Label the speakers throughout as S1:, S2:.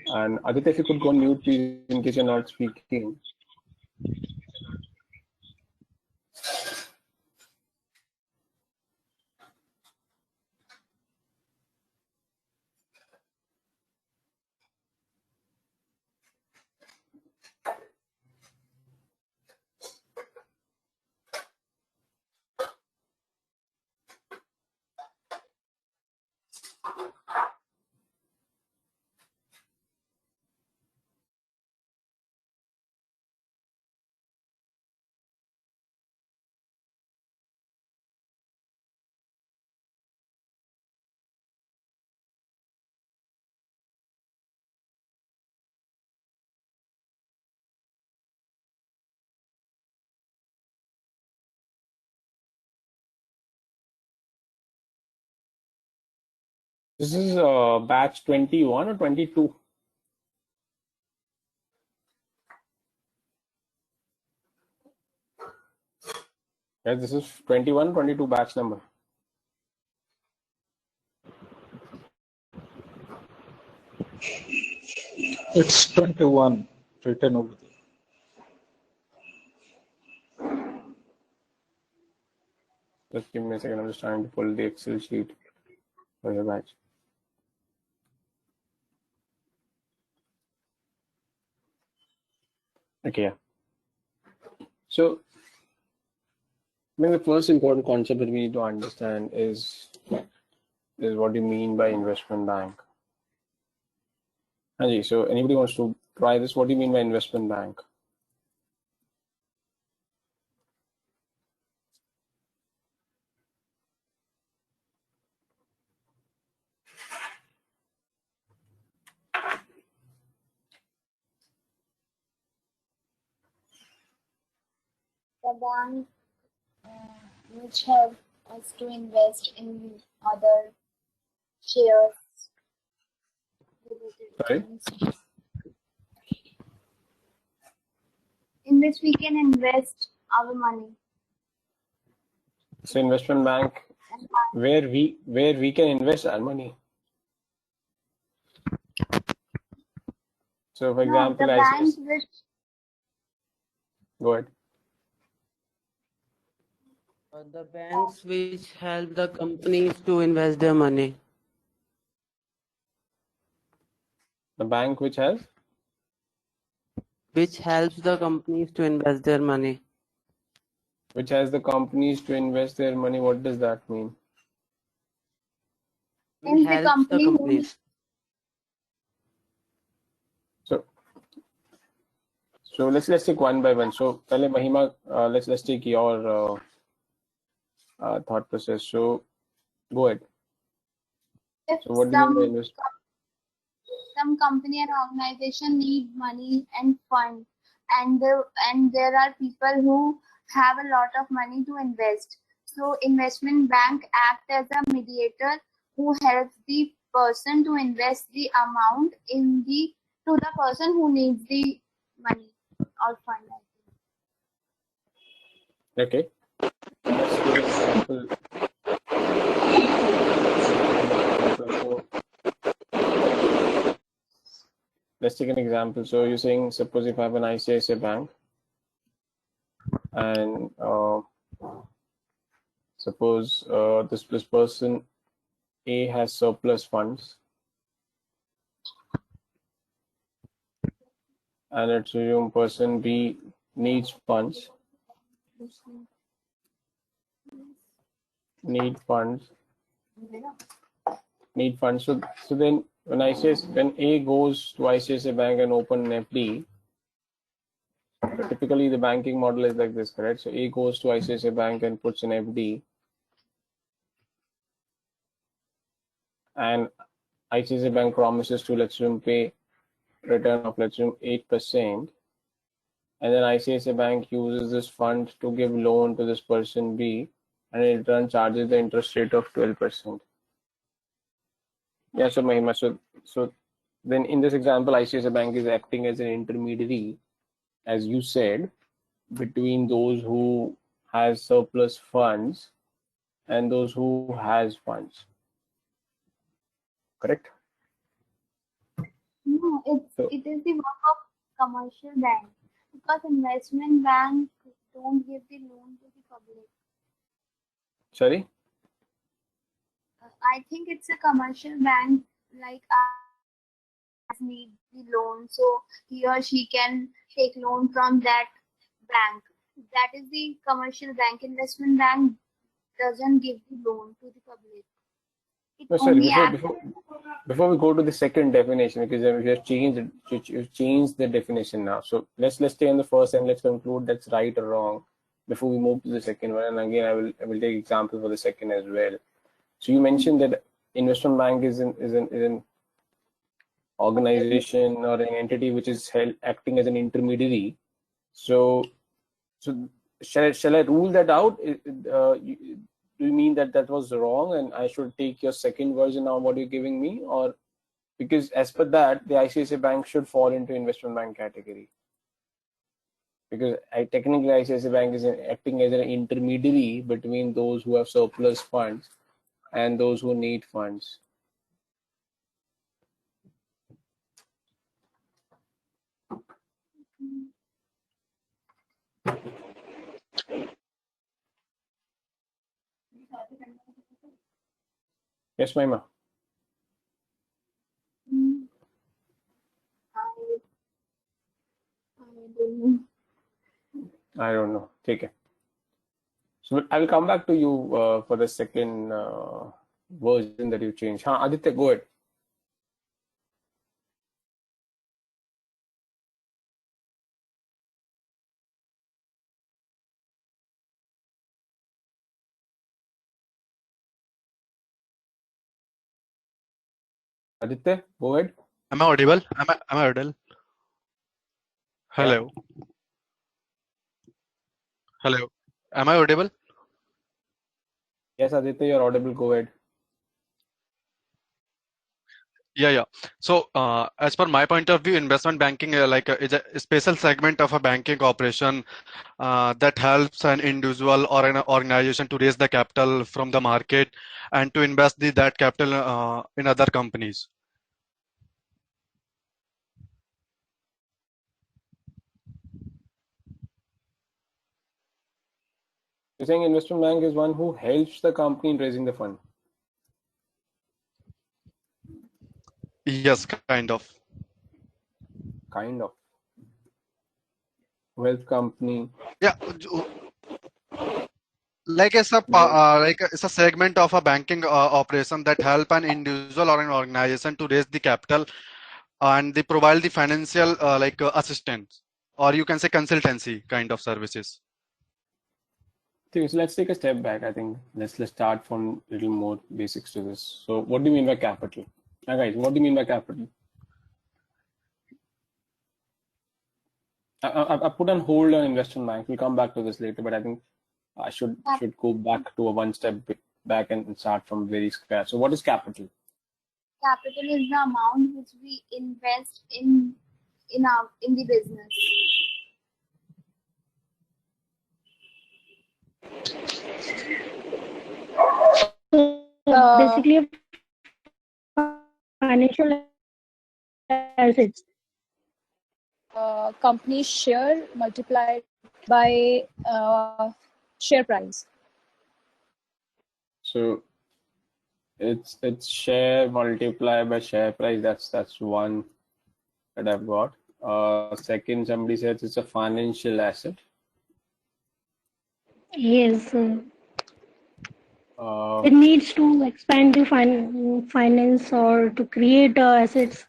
S1: And Aditya, if you could go on mute, please, in case you're not speaking. This is batch 21 or 22? Yes, this is 21, 22 batch number.
S2: It's 21 written over there.
S1: Just give me a second. I'm just trying to pull the Excel sheet for your batch. Okay, yeah. So, I mean, the first important concept that we need to understand is what do you mean by investment bank? Anji, so anybody wants to try this? What do you mean by investment bank?
S3: The bank which help us to invest in other shares.
S1: Sorry?
S3: In which we can invest our money.
S1: So investment bank where we can invest our money. So for example,
S3: the
S1: I
S3: bank
S1: say,
S3: which
S1: go ahead.
S4: The banks which help the companies to invest their money.
S1: The bank which has?
S4: Which helps the companies to invest their money.
S1: Which has the companies to invest their money. What does that mean?
S3: in the
S4: Helps
S3: company
S4: the companies.
S1: So let's take one by one. So पहले Mahima, let's take your thought process. So go ahead.
S3: if
S1: So what do you mean by investment?
S3: some company and organization need money and fund, and there are people who have a lot of money to invest. So investment bank act as a mediator who helps the person to invest the amount to the person who needs the money or fund.
S1: Okay. Let's give an example. So let's take an example. So you're saying, suppose if I have an ICICI bank, and suppose this person A has surplus funds, and let's assume person B needs funds. Need funds. So then when A goes to ICICI Bank and open an FD, so typically the banking model is like this, correct? So A goes to ICICI Bank and puts an FD, and ICICI Bank promises to, let's assume, pay return of, let's assume, 8%, and then ICICI Bank uses this fund to give loan to this person B, and in return charges the interest rate of 12%. Yeah, so Mahima, so then in this example, ICICI Bank is acting as an intermediary, as you said, between those who has surplus funds and those who has funds. Correct?
S3: No,
S1: So,
S3: it is the work of commercial bank because investment bank don't give the loan to the public.
S1: sorry?
S3: I think it's a commercial bank like need the loan, so he or she can take loan from that bank. That is the commercial bank. Investment bank doesn't give the loan to the public. It
S1: No, sorry.
S3: only acts.
S1: Before we go to the second definition, because we have changed the definition now. So let's stay on the first and let's conclude that's right or wrong before we move to the second one. And again, I will take example for the second as well. So you mentioned that investment bank is an organization or an entity which is acting as an intermediary. So shall I rule that out? Do you mean that that was wrong and I should take your second version of what you're giving me, or because as per that the ICICI Bank should fall into investment bank category, because technically ICICI Bank is acting as an intermediary between those who have surplus funds and those who need funds. Yes, Maima.
S3: Mm, I, I don't know.
S1: I don't know. Take it. So I will come back to you for the second version that you changed. Aditya, go ahead. Aditya, go ahead.
S5: Am I audible? Am I audible?
S1: Yeah.
S5: Hello. Hello. Am I audible?
S1: Yes, Aditya, you're audible. Go ahead.
S5: Yeah. So, as per my point of view, investment banking is a special segment of a banking operation that helps an individual or an organization to raise the capital from the market and to invest that capital in other companies.
S1: You're saying investment bank is one who helps the company in raising the fund.
S5: Yes, kind of.
S1: Kind of. Wealth company.
S5: Yeah. Like it's a segment of a banking operation that help an individual or an organization to raise the capital and they provide the financial assistance or you can say consultancy kind of services.
S1: Okay, so let's take a step back. I think let's start from a little more basics to this. So what do you mean by capital? Guys, what do you mean by capital? I put on hold on investment bank. We'll come back to this later, but I think I should go back to a one step back and start from very scratch. So what is capital?
S3: Capital is the amount which we invest in the business.
S6: Basically, financial assets.
S7: Company's share multiplied by share price.
S1: So it's share multiplied by share price. That's one that I've got. Second, somebody says it's a financial asset.
S6: Yes,
S1: Uh,
S6: it needs to expand the finance or to create assets.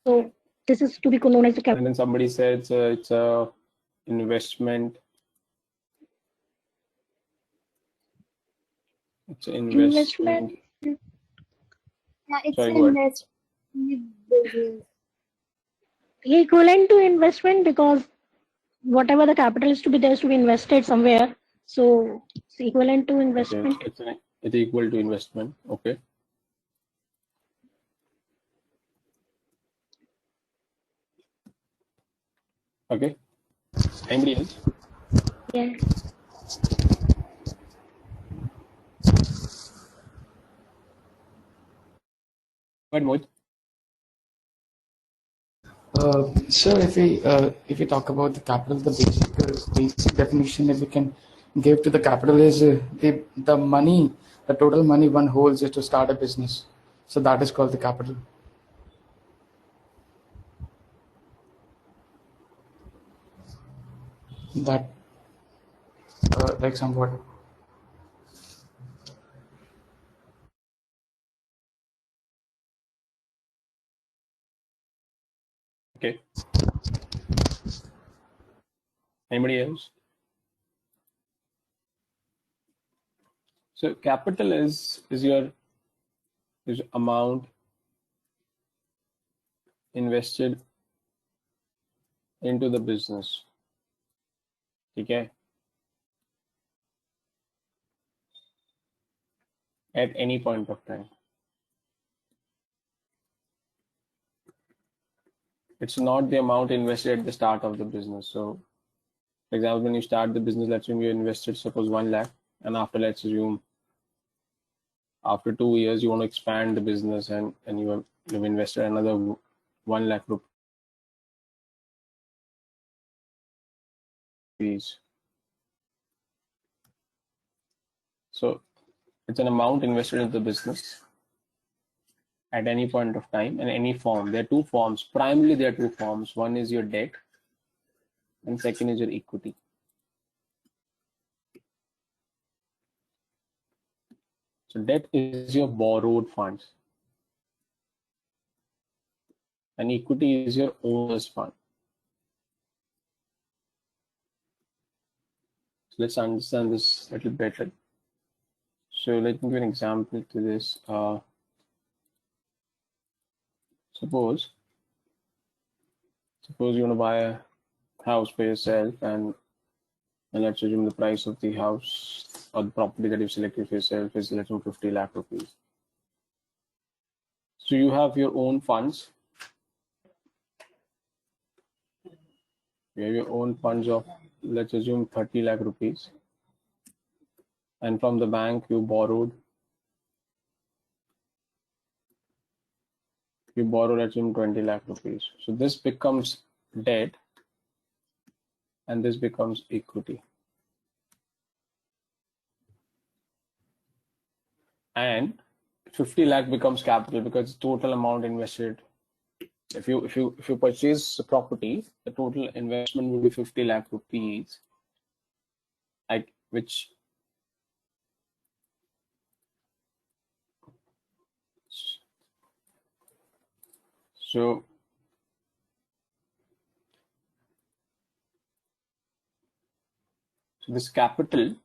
S6: So this is to be known as the capital.
S1: and then somebody said it's a investment. It's an investment.
S3: Yeah, it's
S1: Sorry,
S3: an
S1: go ahead.
S3: investment in the business.
S6: Equivalent to investment because whatever the capital is to be there is to be invested somewhere. So it's equivalent to
S1: Okay,
S6: investment.
S1: it's equal to investment. Okay. Okay. Anybody else?
S6: Yeah.
S1: Go ahead, Mohit.
S8: Sir, if we talk about the capital, the basic definition that we can give to the capital is the money, the total money one holds is to start a business. So that is called the capital. That like somewhat.
S1: Okay. Anybody else? So capital is your amount invested into the business. Okay. At any point of time. It's not the amount invested at the start of the business. So, for example, when you start the business, let's assume you invested suppose 1 lakh, and after let's assume after 2 years you want to expand the business and you've invested another 1 lakh rupees. So it's an amount invested in the business at any point of time in any form. There are two forms. Primarily, there are two forms. One is your debt, and second is your equity. So debt is your borrowed funds, and equity is your owner's fund. So let's understand this a little better. So let me give an example to this. Suppose you want to buy a house for yourself, and let's assume the price of the house or the property that you've selected for yourself is let's say 50 lakh rupees. So you have your own funds. You have your own funds of let's assume 30 lakh rupees, and from the bank you borrowed let's assume 20 lakh rupees. So this becomes debt, and this becomes equity. And 50 lakh becomes capital because the total amount invested. If you purchase a property, the total investment would be 50 lakh rupees, at which so this capital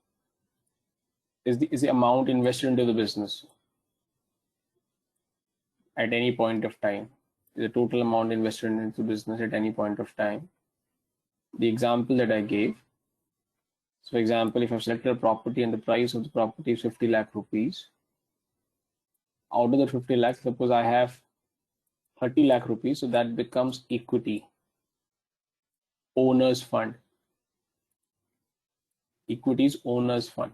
S1: is the amount invested into the business at any point of time. The total amount invested into the business at any point of time. The example that I gave. So, for example, if I've selected a property and the price of the property is 50 lakh rupees, out of the 50 lakhs, suppose I have 30 lakh rupees, so that becomes equity, owner's fund. Equity is owner's fund.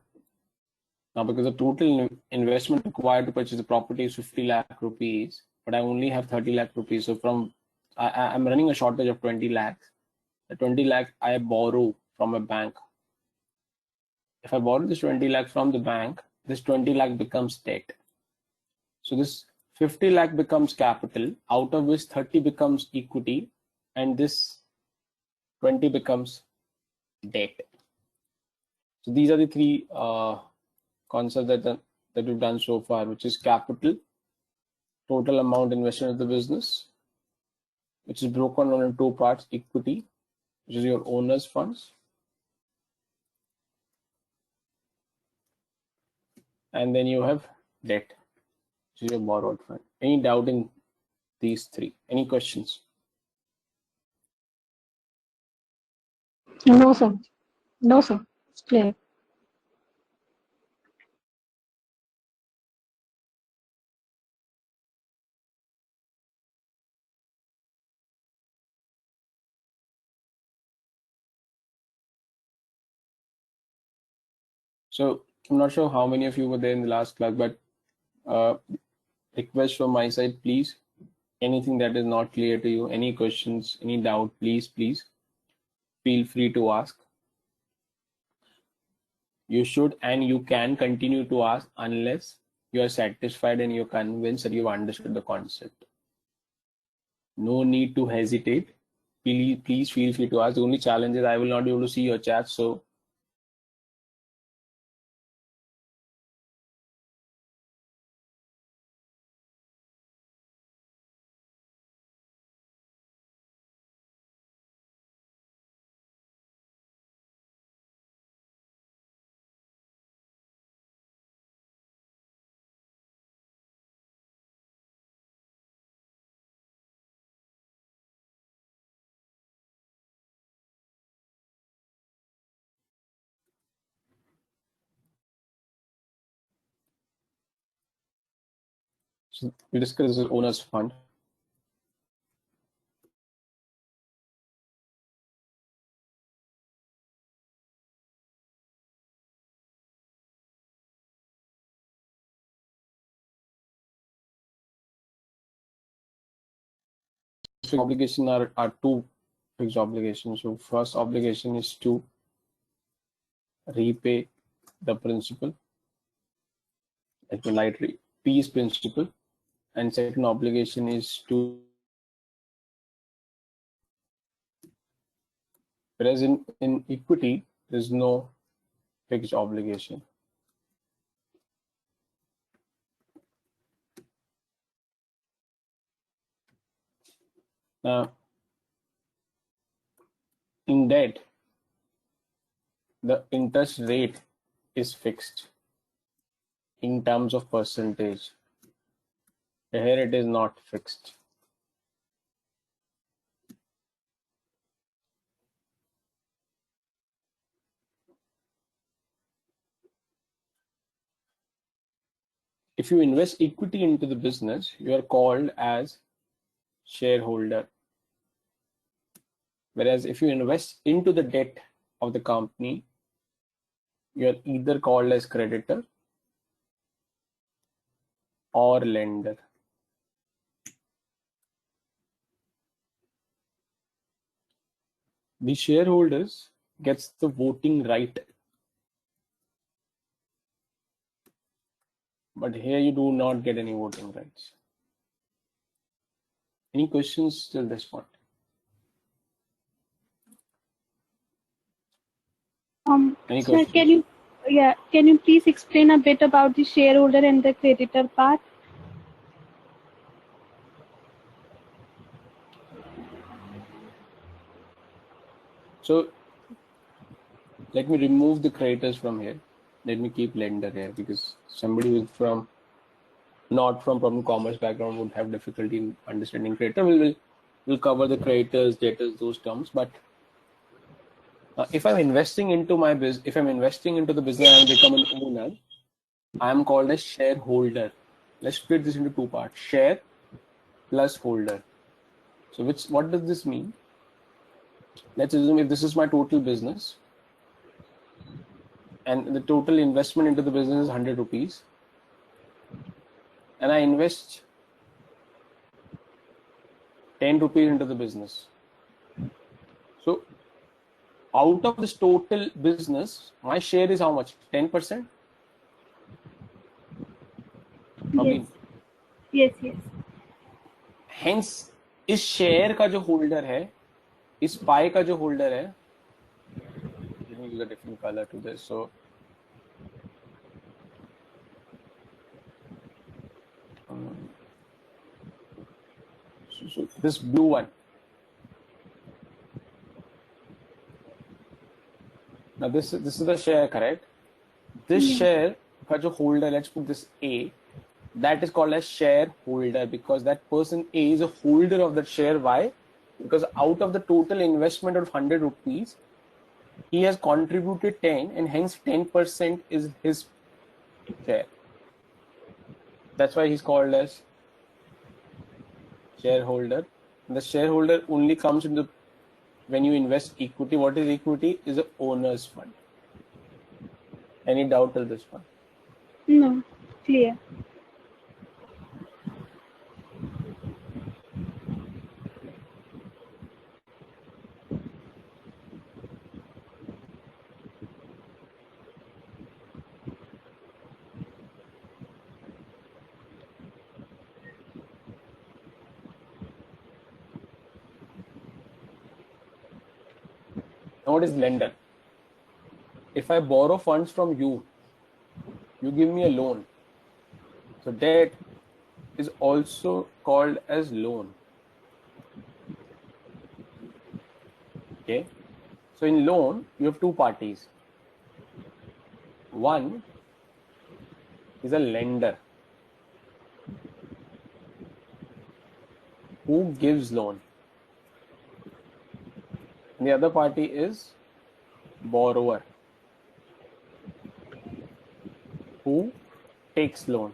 S1: Now, because the total investment required to purchase the property is 50 lakh rupees, but I only have 30 lakh rupees. So I'm running a shortage of 20 lakhs. The 20 lakh I borrow from a bank. If I borrow this 20 lakh from the bank, this 20 lakh becomes debt. So this 50 lakh becomes capital, out of which 30 becomes equity, and this 20 becomes debt. So these are the three concepts that we've done so far, which is capital, total amount invested in the business, which is broken down into two parts: equity, which is your owner's funds, and then you have debt, which is your borrowed fund. Any doubt in these three? Any questions?
S6: No, sir. No, sir. It's clear.
S1: So I'm not sure how many of you were there in the last class, but request from my side, please Anything that is not clear to you, any questions, any doubt, please feel free to ask. You should and you can continue to ask unless you are satisfied and you're convinced that you've understood the concept. No need to hesitate. Please feel free to ask. The only challenge is I will not be able to see your chat, so we discuss this owner's fund. Fixed obligation are two fixed obligations. So first obligation is to repay the principal, like the light P is principal, and second obligation is to, whereas in equity there's no fixed obligation. Now in debt the interest rate is fixed in terms of percentage. Here it is not fixed. If you invest equity into the business, you are called as shareholder. Whereas if you invest into the debt of the company, you are either called as creditor or lender. The shareholders gets the voting right, but here you do not get any voting rights. Any questions till this point? Any
S6: Sir,
S1: questions?
S6: can you please explain a bit about the shareholder and the creditor part?
S1: So let me remove the creditors from here. Let me keep lender here, because somebody who's not from commerce background would have difficulty in understanding creditor. We'll cover the creditors, debtors, those terms. But if I'm investing into my business, if I'm investing into the business and become an owner, I am called a shareholder. Let's split this into two parts: share plus holder. So what does this mean? Let's assume if this is my total business and the total investment into the business is 100 rupees, and I invest 10 rupees into the business. So out of this total business, my share is how much? 10%?
S6: Yes.
S1: Hence इस share का जो holder है, इस पाई का जो holder है, let me use a different color to this. So this blue one. Now this is the share, correct? This share का जो holder, let's put this A, that is called as shareholder, because that person A is a holder of that share. Why? Because out of the total investment of 100 rupees, he has contributed 10, and hence 10% is his share. That's why he's called as shareholder. The shareholder only comes into when you invest equity. What is equity? Is a owner's fund. Any doubt till this one?
S6: No, clear.
S1: Now what is lender? If I borrow funds from you, you give me a loan. So debt is also called as loan. Okay. So in loan, you have two parties. One is a lender who gives loan. And the other party is borrower who takes loan.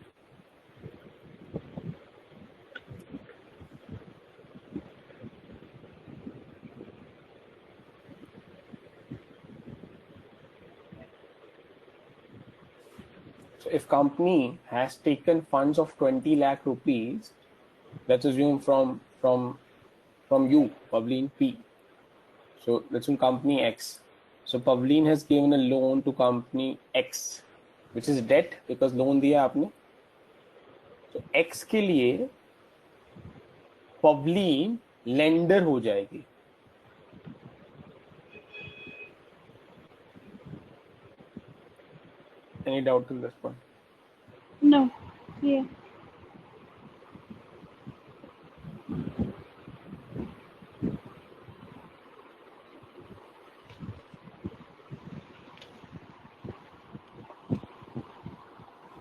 S1: So if company has taken funds of 20 lakh rupees, let's assume from you, Pavleen P. So let's assume company X. So Pavleen has given a loan to company X, which is debt because loan दिया आपने. So X के लिए Pavleen lender हो जाएगी. Any doubt in this one?
S6: No. Yeah.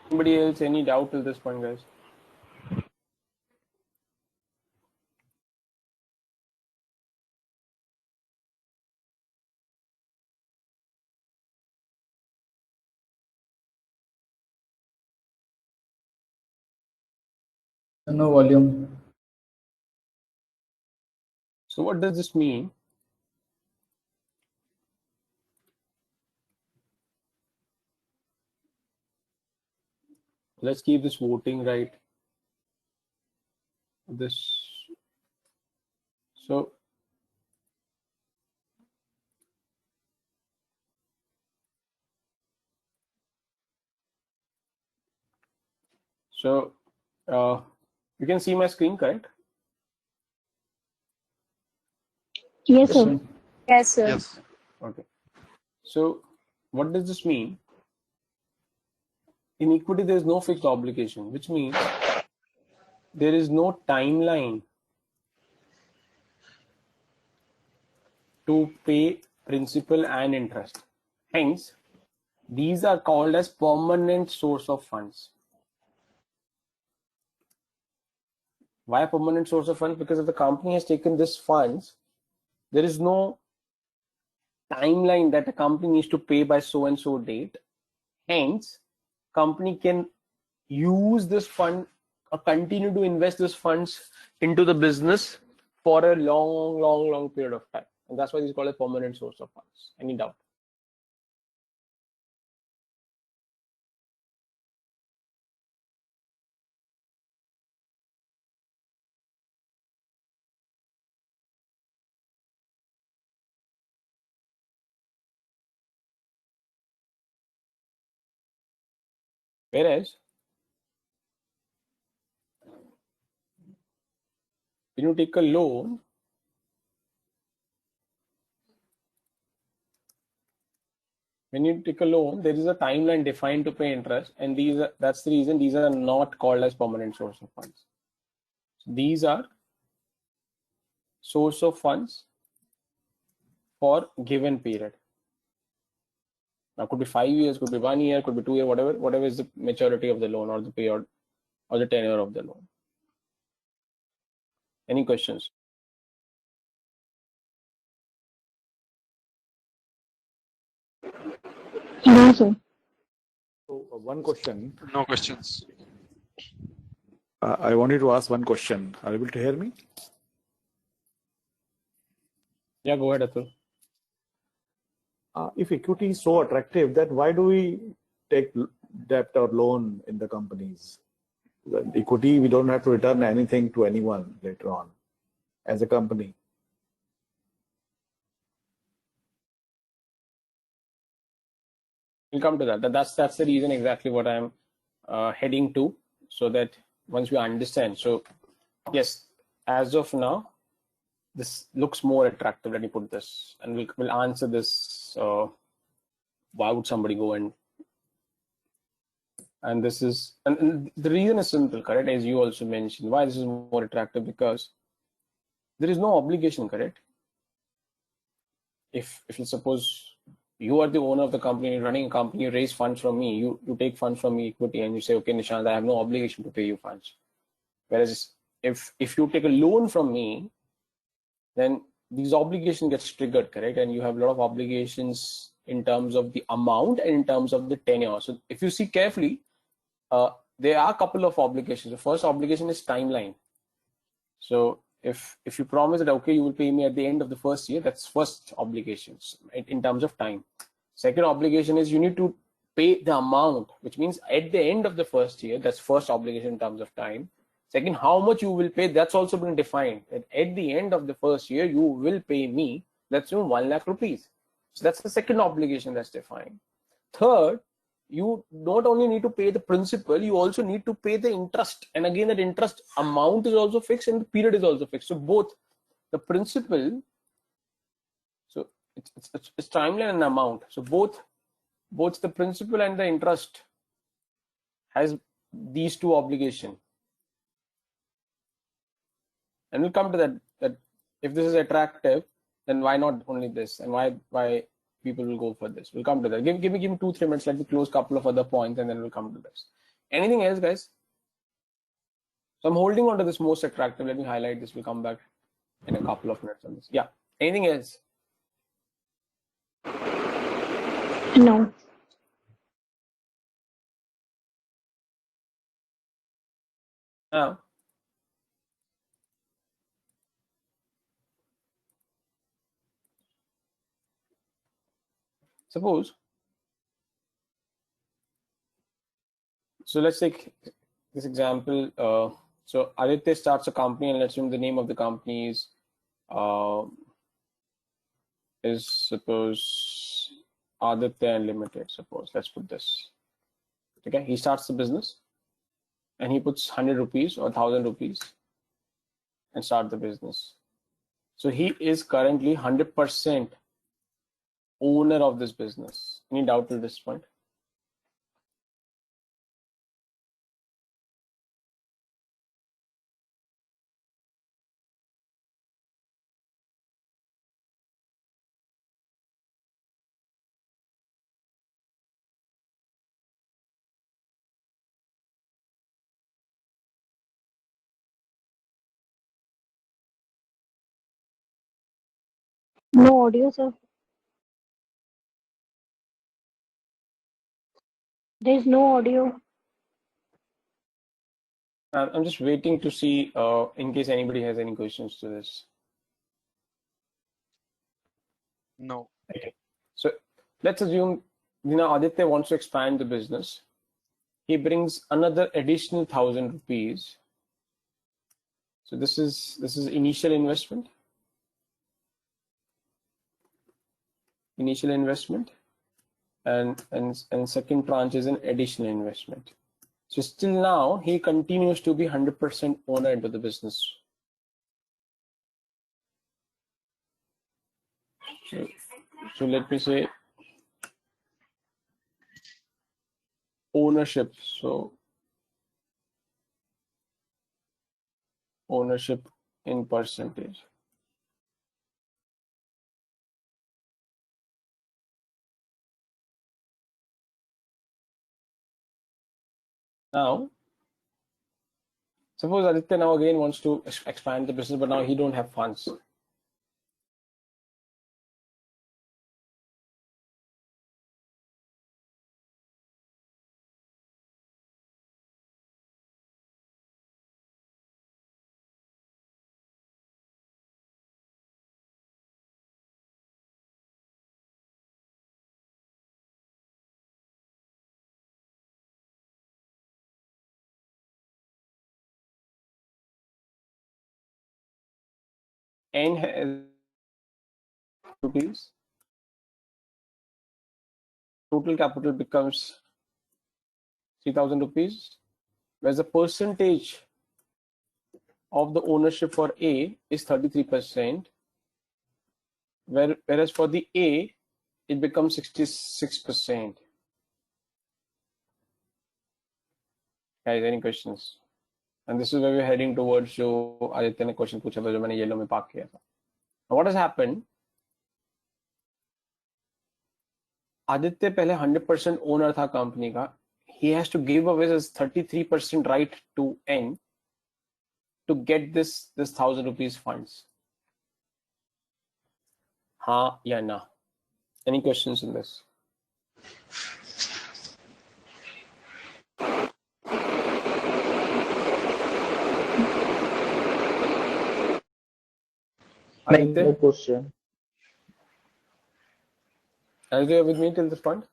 S1: Anybody else? Any doubt till this point, guys?
S8: No volume.
S1: So what does this mean? Let's keep this voting right. This. So you can see my screen, correct?
S6: Yes, sir.
S7: Yes, sir.
S5: Yes.
S1: Okay. So what does this mean? In equity, there is no fixed obligation, which means there is no timeline to pay principal and interest. Hence, these are called as permanent source of funds. Why permanent source of funds? Because if the company has taken this funds, there is no timeline that the company needs to pay by so and so date. Hence, company can use this fund or continue to invest these funds into the business for a long period of time. And that's why this is called a permanent source of funds. Any doubt? Whereas, when you take a loan, there is a timeline defined to pay interest, and that's the reason these are not called as permanent source of funds. So these are source of funds for given period. Now, could be 5 years, could be 1 year, could be 2 years, whatever is the maturity of the loan or the period or the tenure of the loan. Any questions?
S6: No, sir.
S9: So one question.
S5: No questions.
S9: I wanted to ask one question. Are you able to hear me?
S1: Yeah, go ahead, Atul.
S9: If equity is so attractive, then why do we take debt or loan in the companies? The equity, we don't have to return anything to anyone later on as a company.
S1: We'll come to that. That's the reason exactly what I'm heading to, so that once we understand. So yes, as of now, this looks more attractive. Let me put this, and we'll answer this. Why would somebody go and this is, and the reason is simple, correct? As you also mentioned, why this is more attractive, because there is no obligation, correct? If you suppose you are the owner of the company, you're running a company, you raise funds from me, you take funds from me, equity, and you say, okay, Nishant, I have no obligation to pay you funds. Whereas if you take a loan from me, then these obligations gets triggered, correct? And you have a lot of obligations in terms of the amount and in terms of the tenure. So if you see carefully, there are a couple of obligations. The first obligation is timeline. So if you promise that, okay, you will pay me at the end of the first year, that's first obligations in terms of time. Second obligation is you need to pay the amount, which means at the end of the first year, that's first obligation in terms of time. Second, how much you will pay, that's also been defined. That at the end of the first year, you will pay me, let's say 1 lakh rupees. So that's the second obligation that's defined. Third, you not only need to pay the principal, you also need to pay the interest. And again, that interest amount is also fixed and the period is also fixed. So both the principal, so it's timeline and amount. So both the principal and the interest has these two obligations. And we'll come to that if this is attractive, then why not only this, and why people will go for this. We'll come to that. Give me 2-3 minutes. Let me close a couple of other points and then we'll come to this. Anything else, guys? So I'm holding on to this most attractive. Let me highlight this. We'll come back in a couple of minutes on this. Yeah. Anything else?
S6: No.
S1: Now, suppose, so let's take this example. So Aditya starts a company, and let's assume the name of the company is suppose Aditya Limited. Suppose, let's put this. Okay, he starts the business and he puts 100 rupees or 1000 rupees and start the business. So he is currently 100% owner of this business. Any doubt till this point?
S6: No audio, sir. There's no audio.
S1: I'm just waiting to see in case anybody has any questions to this.
S5: No.
S1: Okay. So let's assume Aditya wants to expand the business. He brings another additional 1000 rupees. So this is initial investment. Initial investment, and second tranche is an additional investment. So still now he continues to be 100% owner into the business. So let me say ownership. So ownership in percentage. Now, suppose Aditya now again wants to expand the business, but now he don't have funds. N has rupees. Total capital becomes 3000 rupees. Whereas the percentage of the ownership for A is 33%, whereas for the A, it becomes 66%. Guys, any questions? And this is where we're heading towards जो आदित्य ने question पूछा था जो मैंने yellow में park किया था. Now what has happened? Aditya पहले 100% owner था company का. He has to give away his 33% right to N to get this 1,000 rupees funds. हाँ या ना? Any questions in this? Aditya?
S2: No question.
S1: Are you with me till this point?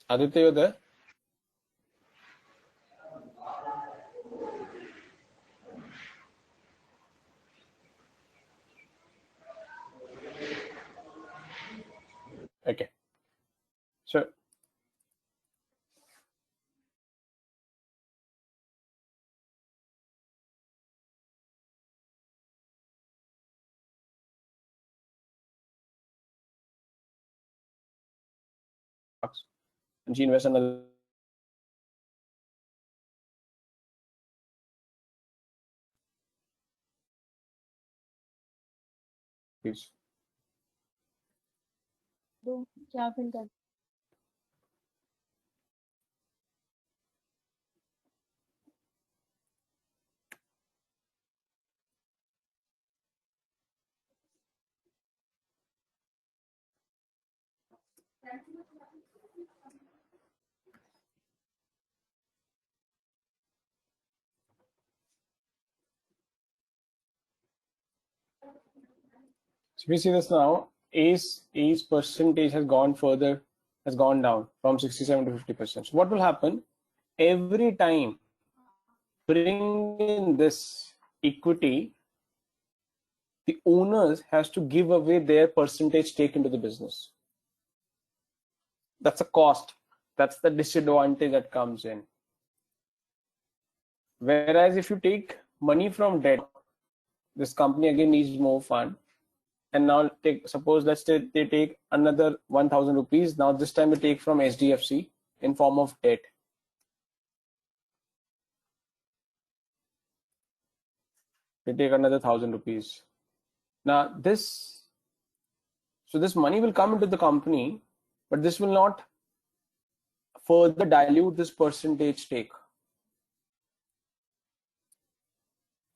S1: Aditya, you're there? Okay. So and she invests another piece.
S7: तो क्या fill कर
S1: So we see this now. A's percentage has gone down from 67 to 50%. So what will happen? Every time bring in this equity, the owners has to give away their percentage stake into the business. That's a cost. That's the disadvantage that comes in. Whereas if you take money from debt, this company again needs more fund. And now suppose let's say they take another 1,000 rupees. Now this time they take from SDFC in form of debt. They take another 1,000 rupees. Now this money will come into the company, but this will not further dilute this percentage stake.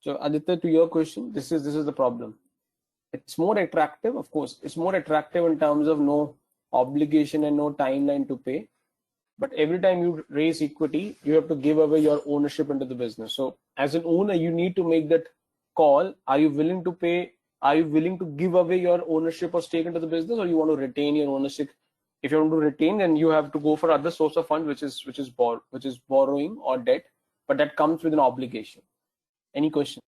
S1: So Aditya, to your question, this is the problem. It's more attractive, of course. It's more attractive in terms of no obligation and no timeline to pay. But every time you raise equity, you have to give away your ownership into the business. So as an owner, you need to make that call. Are you willing to pay? Are you willing to give away your ownership or stake into the business, or you want to retain your ownership? If you want to retain, then you have to go for other source of funds, which is borrowing or debt, but that comes with an obligation. Any question?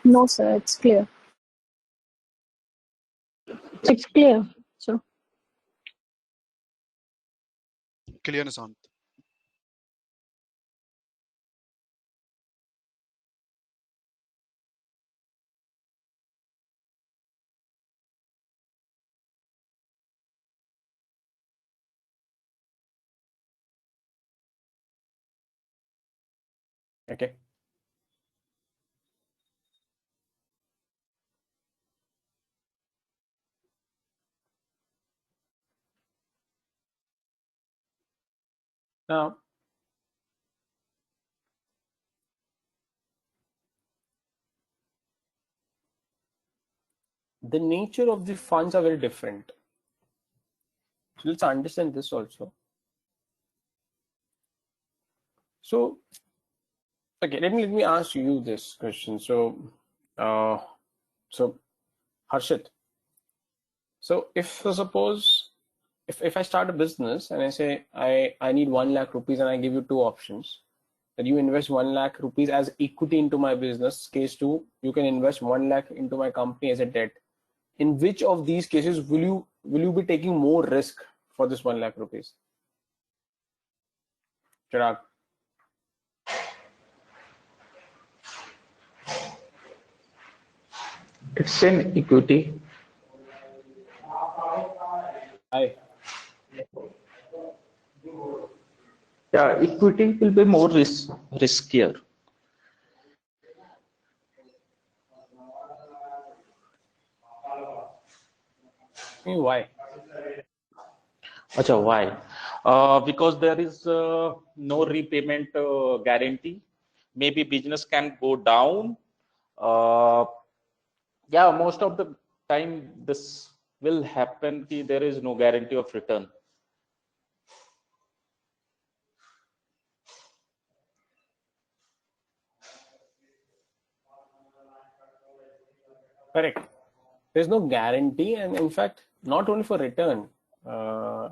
S7: No, sir, it's clear.
S6: It's clear. So
S5: Clear, Nishant.
S1: Okay. Now, the nature of the funds are very different. So let's understand this also. So, okay, let me ask you this question. So, Harshit. So suppose if I start a business and I say I need 1 lakh rupees and I give you two options, that you invest 1 lakh rupees as equity into my business. Case 2, you can invest 1 lakh into my company as a debt. In which of these cases will you be taking more risk for this 1 lakh rupees? Chirag.
S2: It's an equity.
S1: Hi.
S2: Yeah, equity will be more riskier.
S1: Why?
S2: Acha, why? Because there is no repayment guarantee. Maybe business can go down. Uh, yeah, most of the time this will happen. There is no guarantee of return.
S1: Correct. There's no guarantee, and in fact, not only for return. As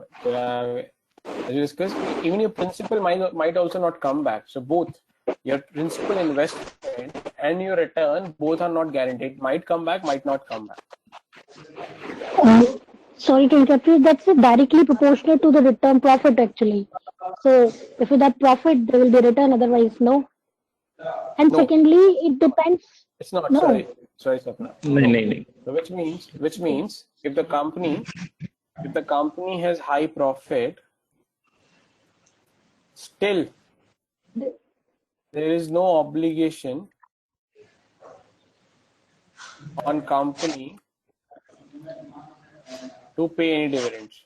S1: you discussed, even your principal might also not come back. So both your principal investment and your return both are not guaranteed. Might come back, might not come back.
S6: Sorry to interrupt you. That's directly proportional to the return profit actually. So if you that profit, there will be return. Otherwise, no. And
S1: No.
S6: Secondly, it depends.
S1: It's not.
S6: No.
S1: Sorry, Sapna.
S2: No.
S1: So which means if the company has high profit, still there is no obligation on company to pay any dividends.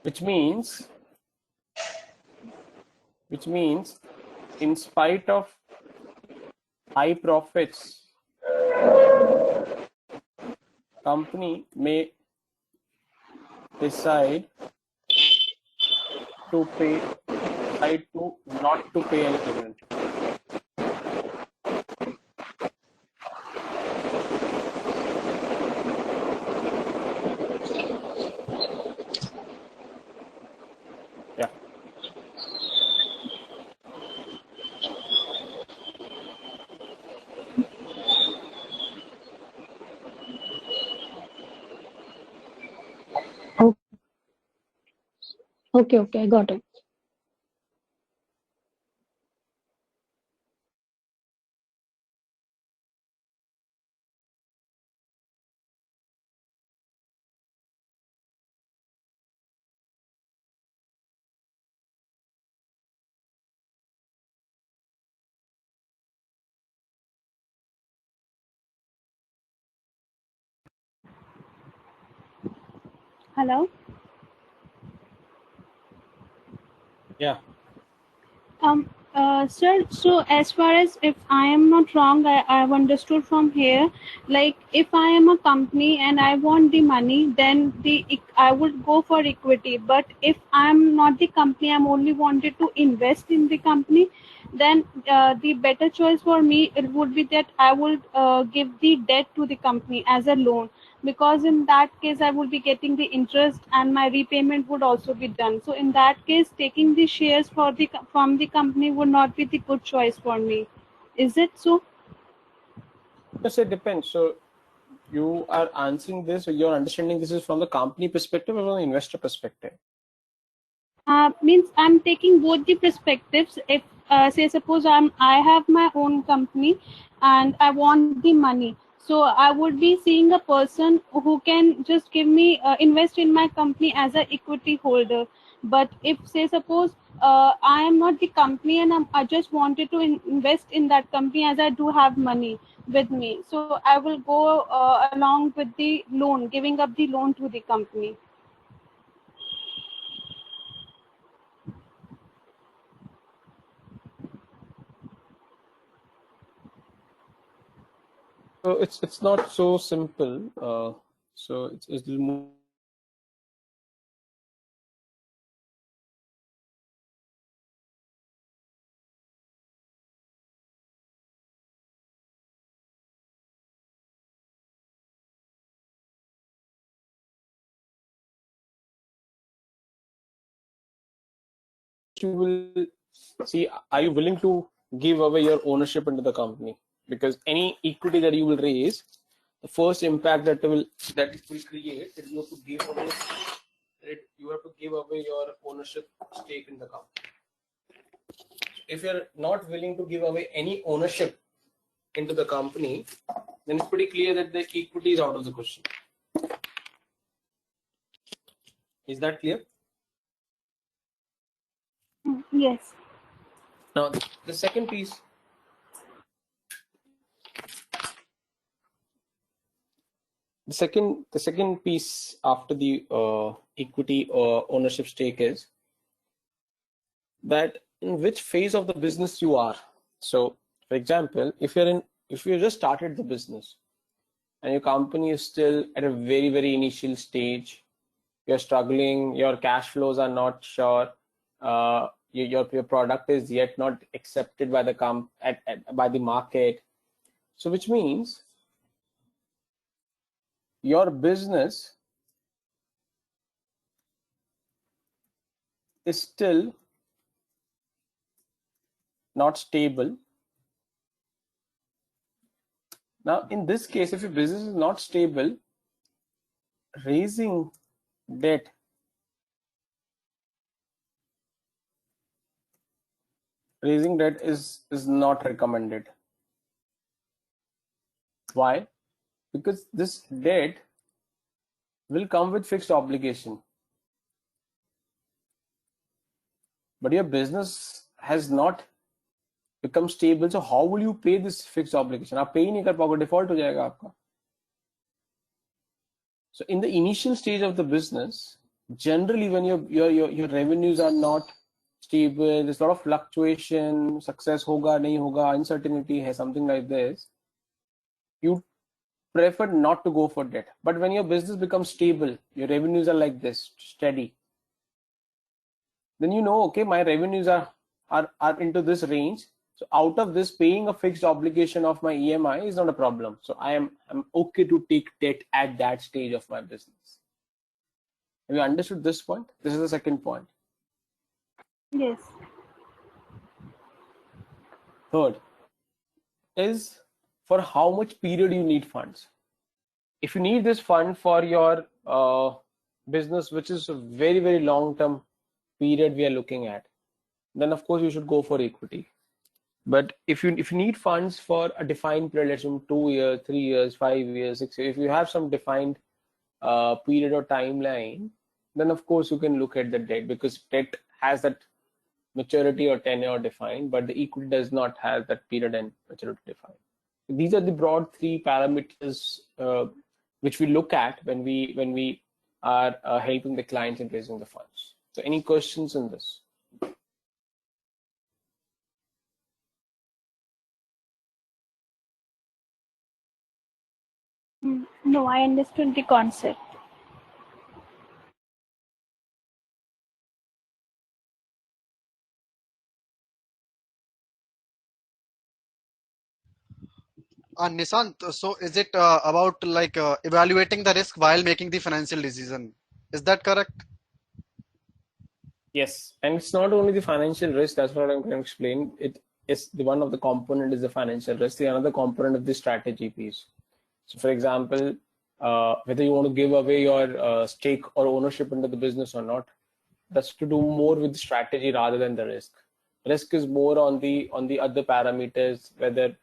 S1: Which means in spite of high profits, company may decide to not to pay any dividend. Yeah.
S6: Okay, I got it.
S7: Hello.
S1: Yeah.
S7: Sir, so as far as if I am not wrong, I've understood from here, like if I am a company and I want the money, then I would go for equity. But if I'm not the company, I'm only wanted to invest in the company, then the better choice for me it would be that I would give the debt to the company as a loan, because in that case I would be getting the interest and my repayment would also be done. So in that case, taking the shares from the company would not be the good choice for me. Is it so?
S1: Yes, it depends. So you are answering this, or you're understanding this is from the company perspective or from the investor perspective?
S7: Means I'm taking both the perspectives. If say suppose I have my own company and I want the money, so I would be seeing a person who can just give me invest in my company as an equity holder. But if say suppose I am not the company and I just wanted to invest in that company as I do have money with me, so I will go along with the loan, giving up the loan to the company.
S1: So it's not so simple. So it's a little more you will see, are you willing to give away your ownership into the company? Because any equity that you will raise, the first impact that it will create is you have to give away your ownership stake in the company. If you're not willing to give away any ownership into the company, then it's pretty clear that the equity is out of the question. Is that clear?
S7: Yes.
S1: Now, the second piece. The second piece after the equity or ownership stake is that in which phase of the business you are. So, for example, if you just started the business and your company is still at a very initial stage, you're struggling, your cash flows are not sure, your product is yet not accepted by the by the market. So, which means your business is still not stable. Now, in this case, if your business is not stable, raising debt is not recommended. Why? Because this debt will come with fixed obligation, but your business has not become stable. So how will you pay this fixed obligation? आप पे ही नहीं कर पाओगे, default हो जाएगा आपका. So in the initial stage of the business, generally when your revenues are not stable, there's a lot of fluctuation, success hoga nahi hoga, uncertainty hai, something like this, you prefer not to go for debt. But when your business becomes stable, your revenues are like this, steady, then you know, okay, my revenues are into this range. So out of this, paying a fixed obligation of my EMI is not a problem. So I'm okay to take debt at that stage of my business. Have you understood this point? This is the second point.
S7: Yes.
S1: Third is for how much period you need funds. If you need this fund for your business, which is a very long term period we are looking at, then of course you should go for equity. But if you need funds for a defined period, let's say 2 years, 3 years, 5 years, 6 years, if you have some defined period or timeline, then of course you can look at the debt, because debt has that maturity or tenure defined, but the equity does not have that period and maturity defined. These are the broad three parameters which we look at when we are helping the clients in raising the funds. So any questions in this?
S7: No, I understood the concept.
S5: Nishant, so is it about like evaluating the risk while making the financial decision? Is that correct?
S1: Yes, and it's not only the financial risk. That's what I'm going to explain. It is the one of the component is the financial risk. The another component of the strategy piece. So, for example, whether you want to give away your stake or ownership into the business or not, that's to do more with the strategy rather than the risk. Risk is more on the other parameters, whether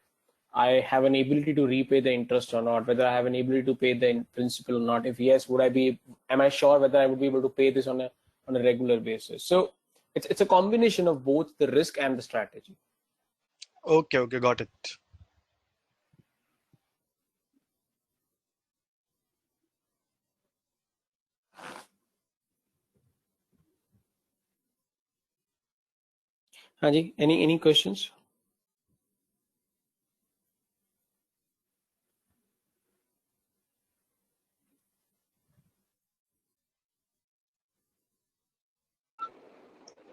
S1: I have an ability to repay the interest or not, whether I have an ability to pay the principal or not. If yes, am I sure whether I would be able to pay this on a regular basis? So it's a combination of both the risk and the strategy.
S5: Okay, got it.
S1: Haji, any questions?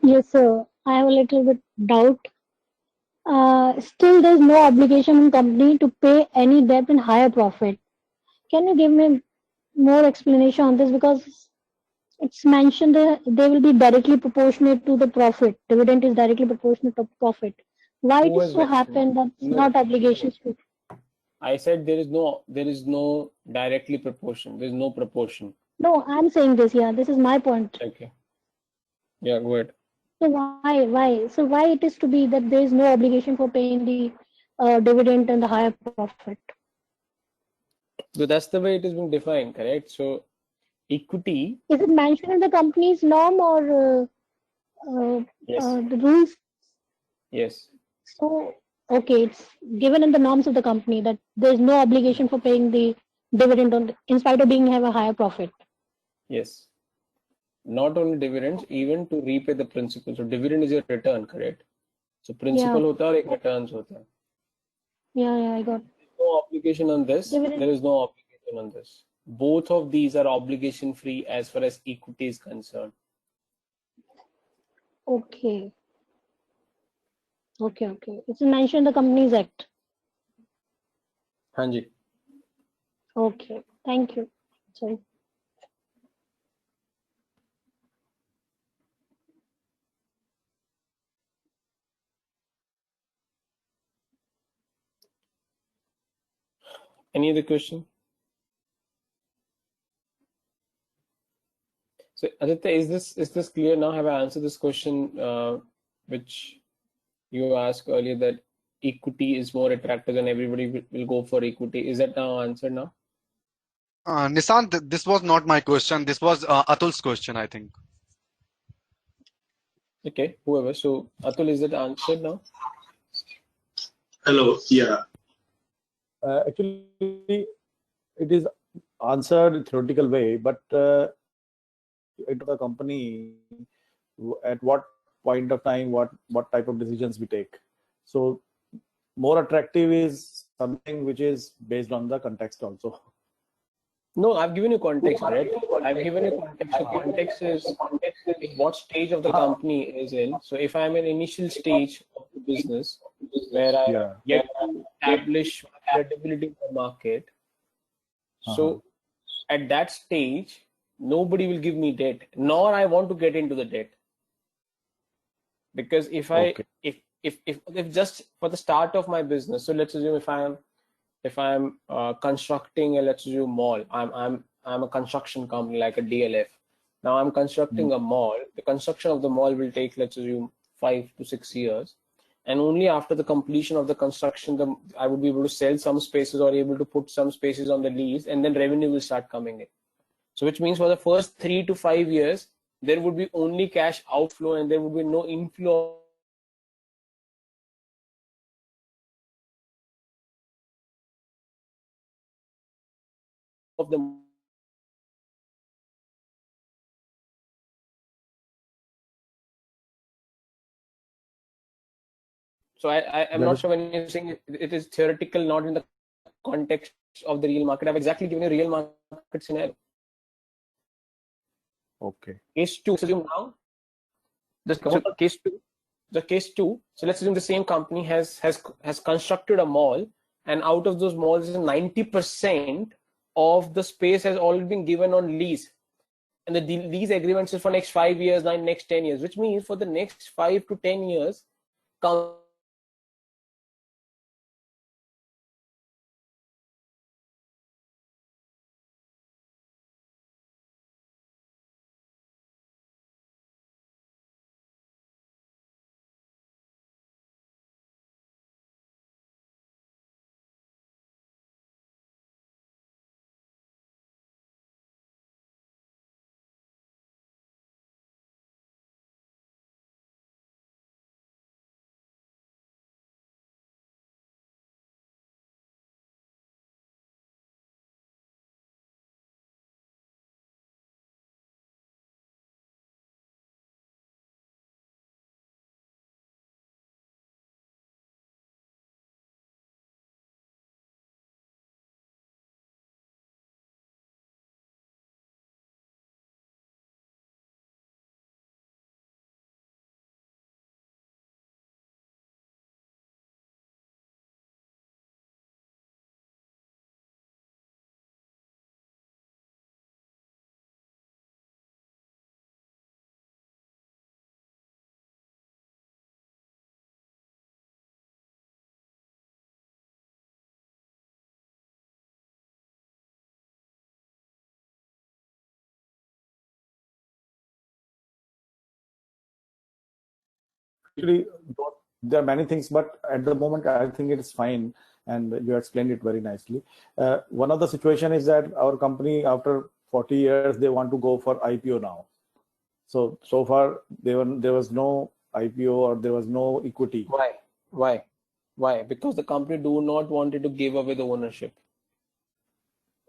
S6: Yes, sir. I have a little bit doubt. Still, there's no obligation in company to pay any debt in higher profit. Can you give me more explanation on this? Because It's mentioned that they will be directly proportionate to the profit. Dividend is directly proportionate to profit. Why it
S1: Who
S6: is
S1: has
S6: so
S1: mentioned?
S6: happened that's
S1: No,
S6: not obligations to?
S1: I said there is no directly proportion. There is no proportion.
S6: No, I'm saying this. Yeah, this is my point.
S1: Okay. Yeah, go ahead.
S6: So why? So why it is to be that there is no obligation for paying the dividend and the higher profit?
S1: So that's the way it is being defined, correct? So equity,
S6: Is it mentioned in the company's norm or
S1: yes,
S6: the rules?
S1: yes,
S6: So okay, it's given in the norms of the company that there is no obligation for paying the dividend on in spite of being have a higher profit.
S1: yes. Not only dividends, even to repay the principal. So dividend is a return, correct? So
S6: Yeah,
S1: principal होता है और एक returns होता है.
S6: yeah, I got
S1: No obligation on this.
S6: dividend.
S1: There is no obligation on this. Both of these are obligation free as far as equity is concerned.
S6: Okay, okay. It's mentioned in the Companies Act.
S1: हाँ जी.
S6: Okay, thank you. Sorry.
S1: Any other question? So Aditya, is this clear now? Have I answered this question, which you asked earlier, that equity is more attractive and everybody will go for equity? Is that now answered now?
S5: Nishant, this was not my question. This was Atul's question, I think.
S1: Okay, whoever. So Atul, is that answered now?
S10: Hello. Yeah.
S9: Actually, it is answered theoretical way, but into the company at what point of time, what type of decisions we take. So more attractive is something which is based on the context also.
S1: No, I've given you context, correct? I've given you context. So context is in what stage of the company is in. So if I'm in initial stage of the business where I
S9: Yeah.
S1: yet to establish credibility in the market, so at that stage, nobody will give me debt, nor I want to get into the debt. Because if I
S9: Okay.
S1: if just for the start of my business, so let's assume if I'm constructing a, let's assume, mall. I'm a construction company like a DLF. Now I'm constructing a mall. The construction of the mall will take, let's assume, 5 to 6 years, and only after the completion of the construction, I would be able to sell some spaces or able to put some spaces on the lease, and then revenue will start coming in. So which means for the first 3 to 5 years, there would be only cash outflow and there would be no inflow of the. So I'm not sure when you're saying it is theoretical, not in the context of the real market. I've exactly given a real market scenario.
S9: Okay.
S1: Case two, let's assume now, case two, the case two. So let's assume the same company has constructed a mall, and out of those malls, 90% of the space has already been given on lease, and the lease agreements is for next 5 years, next 10 years, which means for the next 5 to 10 years,
S9: actually, there are many things, but at the moment, I think it is fine, and you explained it very nicely. One of the situation is that our company, after 40 years, they want to go for IPO now. So far, there was no IPO or there was no equity.
S1: Why? Because the company do not wanted to give away the ownership.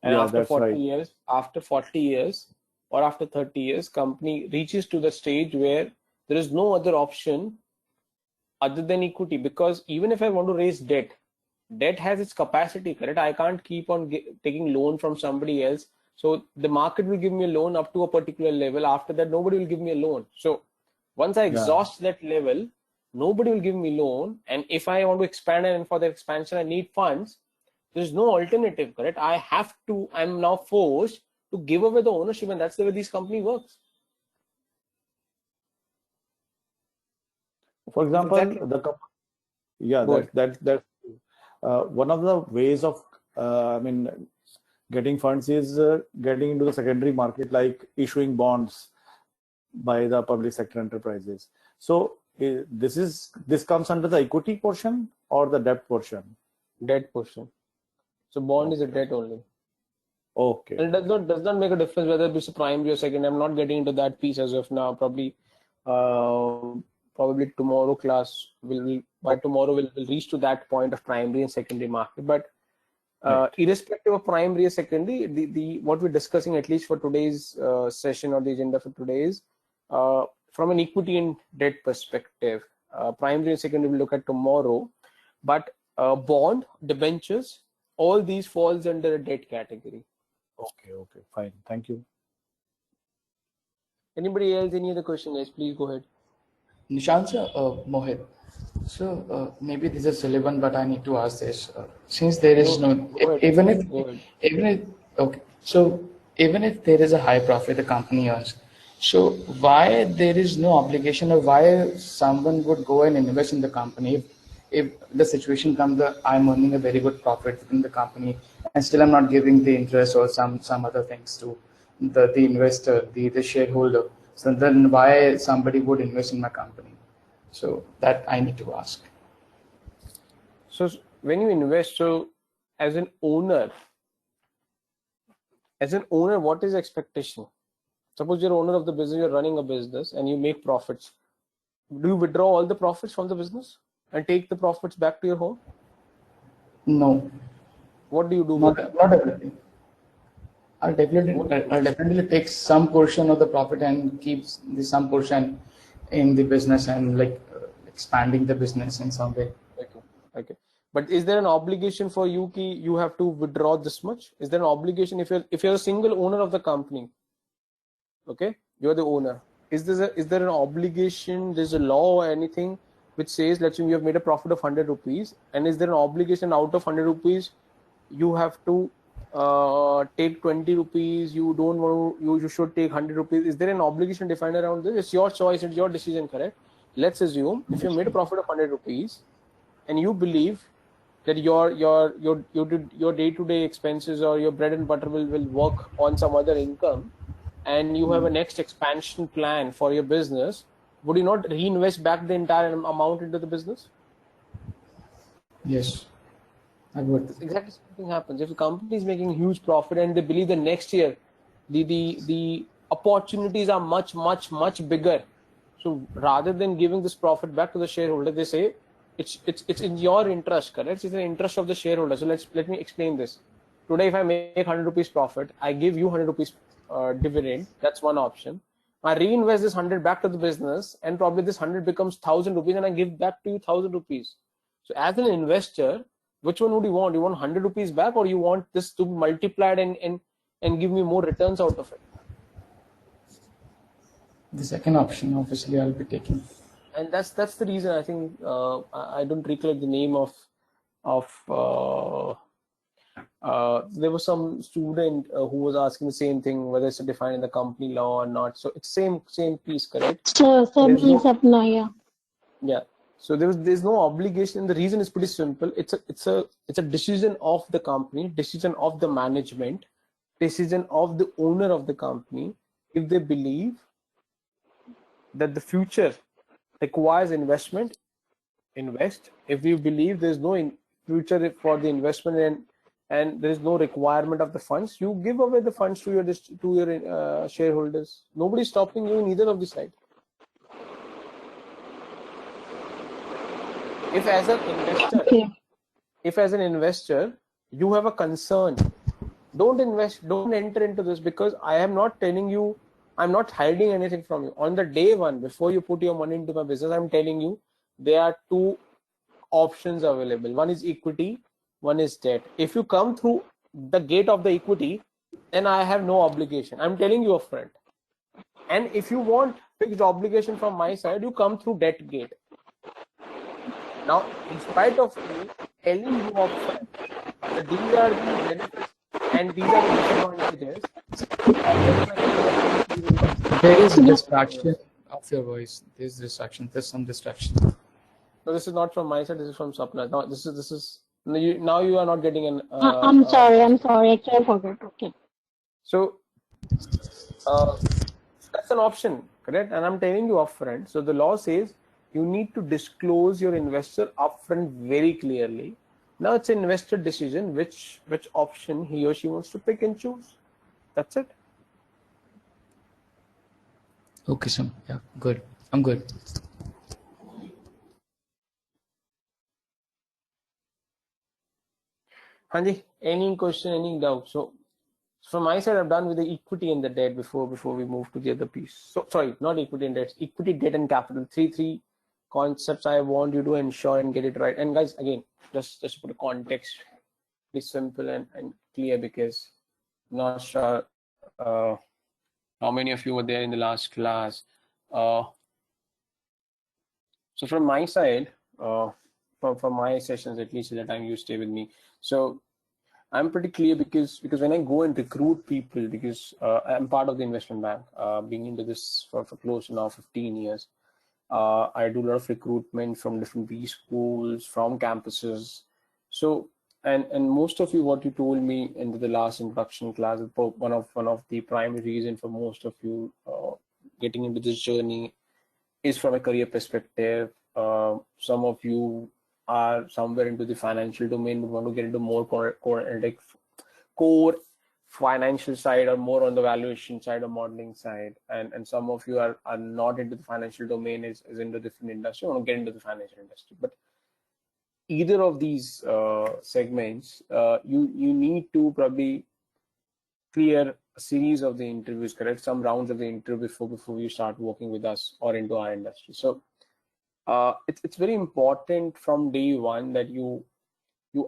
S1: And
S9: Yeah,
S1: after
S9: that's
S1: 40
S9: right.
S1: years, after 40 years or after 30 years, company reaches to the stage where there is no other option other than equity. Because even if I want to raise debt has its capacity, correct? I can't keep on taking loan from somebody else. So the market will give me a loan up to a particular level. After that, nobody will give me a loan. So once I exhaust that level, nobody will give me loan. And if I want to expand, and for the expansion, I need funds, there's no alternative, correct? I'm now forced to give away the ownership, and that's the way this company works.
S9: For example,
S1: Exactly.
S9: yeah,
S1: Go ahead.
S9: that's one of the ways of getting funds is getting into the secondary market, like issuing bonds by the public sector enterprises. So this comes under the equity portion or the debt portion?
S1: Debt portion. So bond is a debt only.
S9: Okay.
S1: And it does not make a difference whether it's a primary or secondary. I'm not getting into that piece as of now. Probably tomorrow class by tomorrow we'll reach to that point of primary and secondary market. But irrespective of primary or secondary, the what we're discussing, at least for today's session or the agenda for today, is from an equity and debt perspective. Primary and secondary we'll look at tomorrow, but bond, debentures, all these falls under a debt category.
S9: Okay, fine. Thank you.
S1: Anybody else? Any other question, guys? Please go ahead.
S8: Nishant sir, Mohit. So maybe this is relevant, but I need to ask this. Since there is even if okay, so even if there is a high profit the company earns, so why there is no obligation, or why someone would go and invest in the company if the situation comes that I'm earning a very good profit in the company and still I'm not giving the interest or some other things to the investor, the shareholder. So then why somebody would invest in my company? So that I need to ask.
S1: So when you invest, so as an owner, what is expectation? Suppose you're owner of the business, you're running a business and you make profits. Do you withdraw all the profits from the business and take the profits back to your home?
S8: No.
S1: What do you do?
S8: Not everything. I'll definitely take some portion of the profit and keep some portion in the business and expanding the business in some way.
S1: Okay. But is there an obligation for you you have to withdraw this much? Is there an obligation if you're a single owner of the company? Okay, you're the owner. Is there an obligation? There's a law or anything which says, let's say you have made a profit of 100 rupees, and is there an obligation out of 100 rupees you have to take 20 rupees? You don't want to, you should take 100 rupees. Is there an obligation defined around this? It's your choice, it's your decision, correct? Let's assume if you made a profit of 100 rupees and you believe that your day-to-day expenses or your bread and butter will work on some other income, and you have a next expansion plan for your business, would you not reinvest back the entire amount into the business?
S8: Yes, I would.
S1: Exactly something happens. If a company is making huge profit and they believe the next year the opportunities are much bigger, so rather than giving this profit back to the shareholder, they say it's in your interest, correct? It's in the interest of the shareholder. So let me explain this. Today, if I make 100 rupees profit, I give you 100 rupees dividend. That's one option. I reinvest this 100 back to the business, and probably this 100 becomes 1,000 rupees, and I give back to you 1,000 rupees. So as an investor, which one would you want? You want 100 rupees back, or you want this to be multiplied and give me more returns out of it?
S8: The second option, obviously, I'll be taking.
S1: And that's the reason I think I don't recollect the name of there was some student who was asking the same thing, whether it's defined in the company law or not. So it's same piece, correct?
S6: So Sapna,
S1: yeah. So there's no obligation, and the reason is pretty simple. It's a decision of the company, decision of the management, decision of the owner of the company. If they believe that the future requires investment, invest. If you believe there's no future for the investment and there is no requirement of the funds, you give away the funds to your shareholders. Nobody's stopping you in either of the side. If as an investor, you have a concern, don't invest, don't enter into this, because I am not telling you, I'm not hiding anything from you. On the day one, before you put your money into my business, I'm telling you there are two options available. One is equity, one is debt. If you come through the gate of the equity, then I have no obligation. I'm telling you upfront. And if you want fixed obligation from my side, you come through debt gate. Now, in spite of me telling you upfront that these are the benefits and these are the disadvantages,
S8: There is a distraction of your voice. There's distraction. There's some distraction.
S1: No, this is not from my side. This is from Sapna. Now, this is now you are not getting an.
S6: I'm sorry. Actually, I forgot. Okay.
S1: So that's an option, correct? And I'm telling you upfront. So the law says you need to disclose your investor upfront very clearly. Now it's an investor decision which option he or she wants to pick and choose. That's it.
S8: Okay, Sam. Yeah, good. I'm good.
S1: Hanji, any question, any doubt? So from my side, I'm done with the equity and the debt before we move to the other piece. So sorry, not equity and debt, equity, debt, and capital. Three concepts I want you to ensure and get it right. And guys, again, just put a context, be simple and clear, because I'm not sure how many of you were there in the last class. So from my side, from my sessions, at least at the time you stay with me. So I'm pretty clear, because when I go and recruit people, because I'm part of the investment bank, being into this for close to now 15 years. I do a lot of recruitment from different B schools, from campuses. So and most of you, what you told me in the last introduction class, one of the primary reason for most of you getting into this journey is from a career perspective. Some of you are somewhere into the financial domain, but want to get into more core financial side, or more on the valuation side or modeling side. And some of you are not into the financial domain, is into different industry, want to get into the financial industry. But either of these segments, you need to probably clear a series of the interviews, correct? Some rounds of the interview before you start working with us or into our industry. So it's very important from day one that you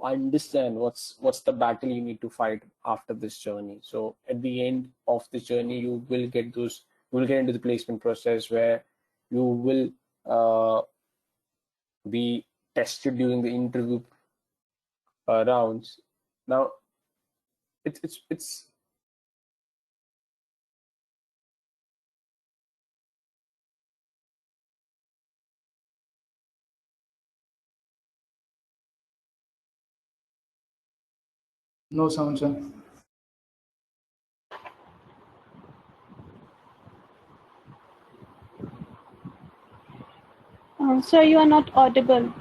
S1: understand what's the battle you need to fight after this journey. So at the end of this journey, you will get into the placement process, where you will be tested during the interview rounds. Now it's
S8: No sound, Sam.
S7: Sir, you are not audible.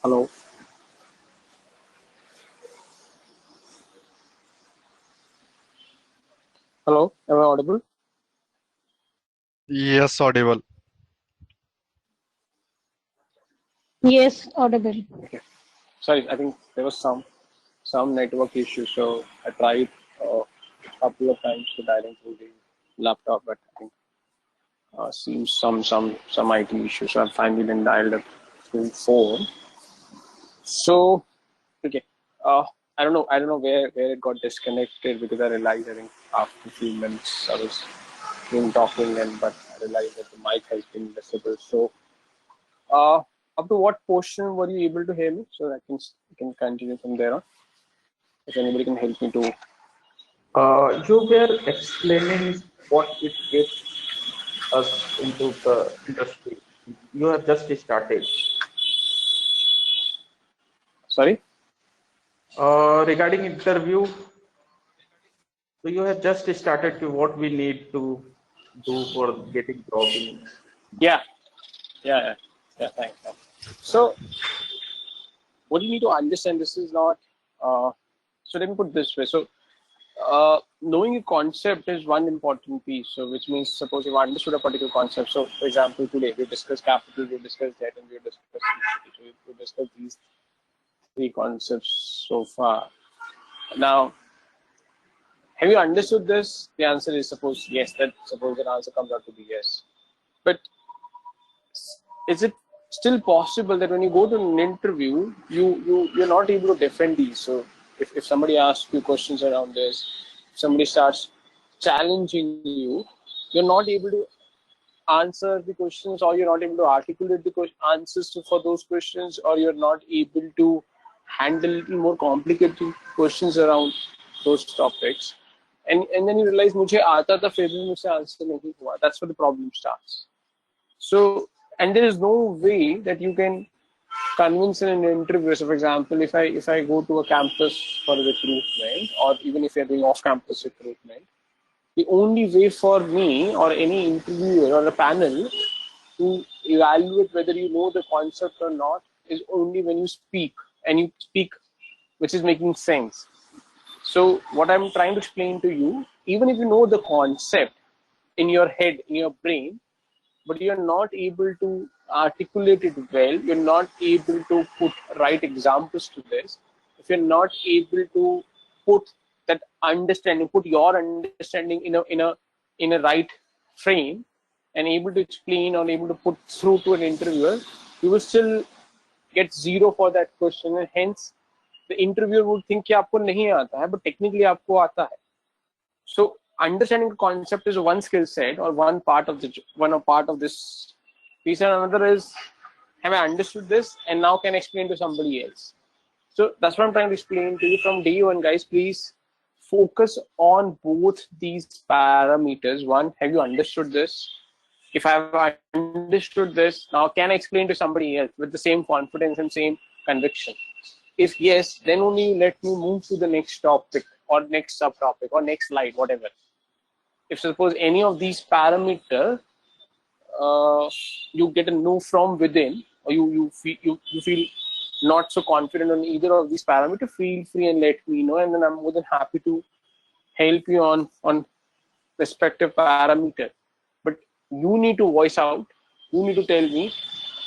S1: Hello. Hello, am I audible?
S5: Yes, audible.
S6: Yes, audible.
S1: Okay. Sorry, I think there was some network issue, so I tried a couple of times to dial into the laptop, but I think seems some IT issue. So I finally then dialed up through phone. So okay, I don't know where it got disconnected because I realized I think after a few minutes I was been talking and but I realized that the mic has been disabled. So up to what portion were you able to hear me? So I can continue from there on. If anybody can help me to.
S2: You were explaining what it gets us into the industry. You have just started.
S1: Sorry.
S2: Regarding interview, so you have just started to what we need to do for getting job in.
S1: Yeah. Yeah. Thanks. So what you need to understand, this is not. So let me put it this way. So knowing a concept is one important piece. So which means suppose you've understood a particular concept. So for example, today we discussed capital, we discussed debt, and we discussed equity. So we discussed these three concepts so far. Now, have you understood this? The answer is suppose yes. That suppose the answer comes out to be yes. But is it still possible that when you go to an interview, you're not able to defend these? So if somebody asks you questions around this, if somebody starts challenging you, you're not able to answer the questions, or you're not able to articulate the answers for those questions, or you're not able to handle a little more complicated questions around those topics. And then you realize मुझे आता था फिर भी मुझसे answer नहीं हुआ. That's where the problem starts. So, and there is no way that you can convince in an interview. So, for example, if I go to a campus for recruitment, or even if you're doing off-campus recruitment, the only way for me or any interviewer or a panel to evaluate whether you know the concept or not is only when you speak, and you speak which is making sense. So, what I'm trying to explain to you, even if you know the concept in your head, in your brain, but you're not able to articulate it well, you're not able to put right examples to this, if you're not able to put that understanding, put your understanding in a right frame, and able to explain or able to put through to an interviewer, you will still get zero for that question, and hence the interviewer would think कि आपको नहीं आता है, but technically आपको आता है. So understanding the concept is one skill set or one part of this piece, and another is have I understood this and now can I explain to somebody else. So that's what I'm trying to explain to you from day one, guys. Please focus on both these parameters. One, have you understood this? If I've understood this, now can I explain to somebody else with the same confidence and same conviction? If yes, then only let me move to the next topic or next subtopic or next slide, whatever. If suppose any of these parameters you get a no from within, or you feel not so confident on either of these parameters, feel free and let me know, and then I'm more than happy to help you on respective parameter. But you need to voice out. You need to tell me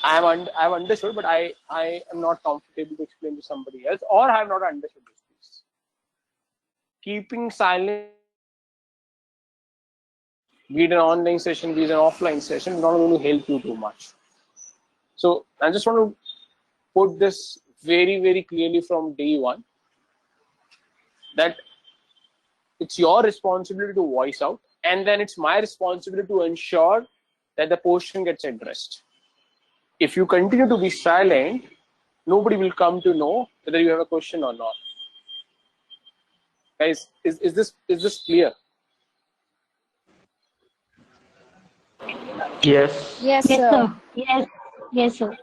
S1: I've understood, but I am not comfortable to explain to somebody else, or I have not understood this piece. Keeping silent, be it an online session, be it an offline session, is not going to help you too much. So I just want to put this very, very clearly from day one, that it's your responsibility to voice out, and then it's my responsibility to ensure that the portion gets addressed. If you continue to be silent, nobody will come to know whether you have a question or not. Guys, is this clear?
S2: Yes.
S3: Yes,
S6: Yes,
S3: sir.
S6: sir. Yes, sir.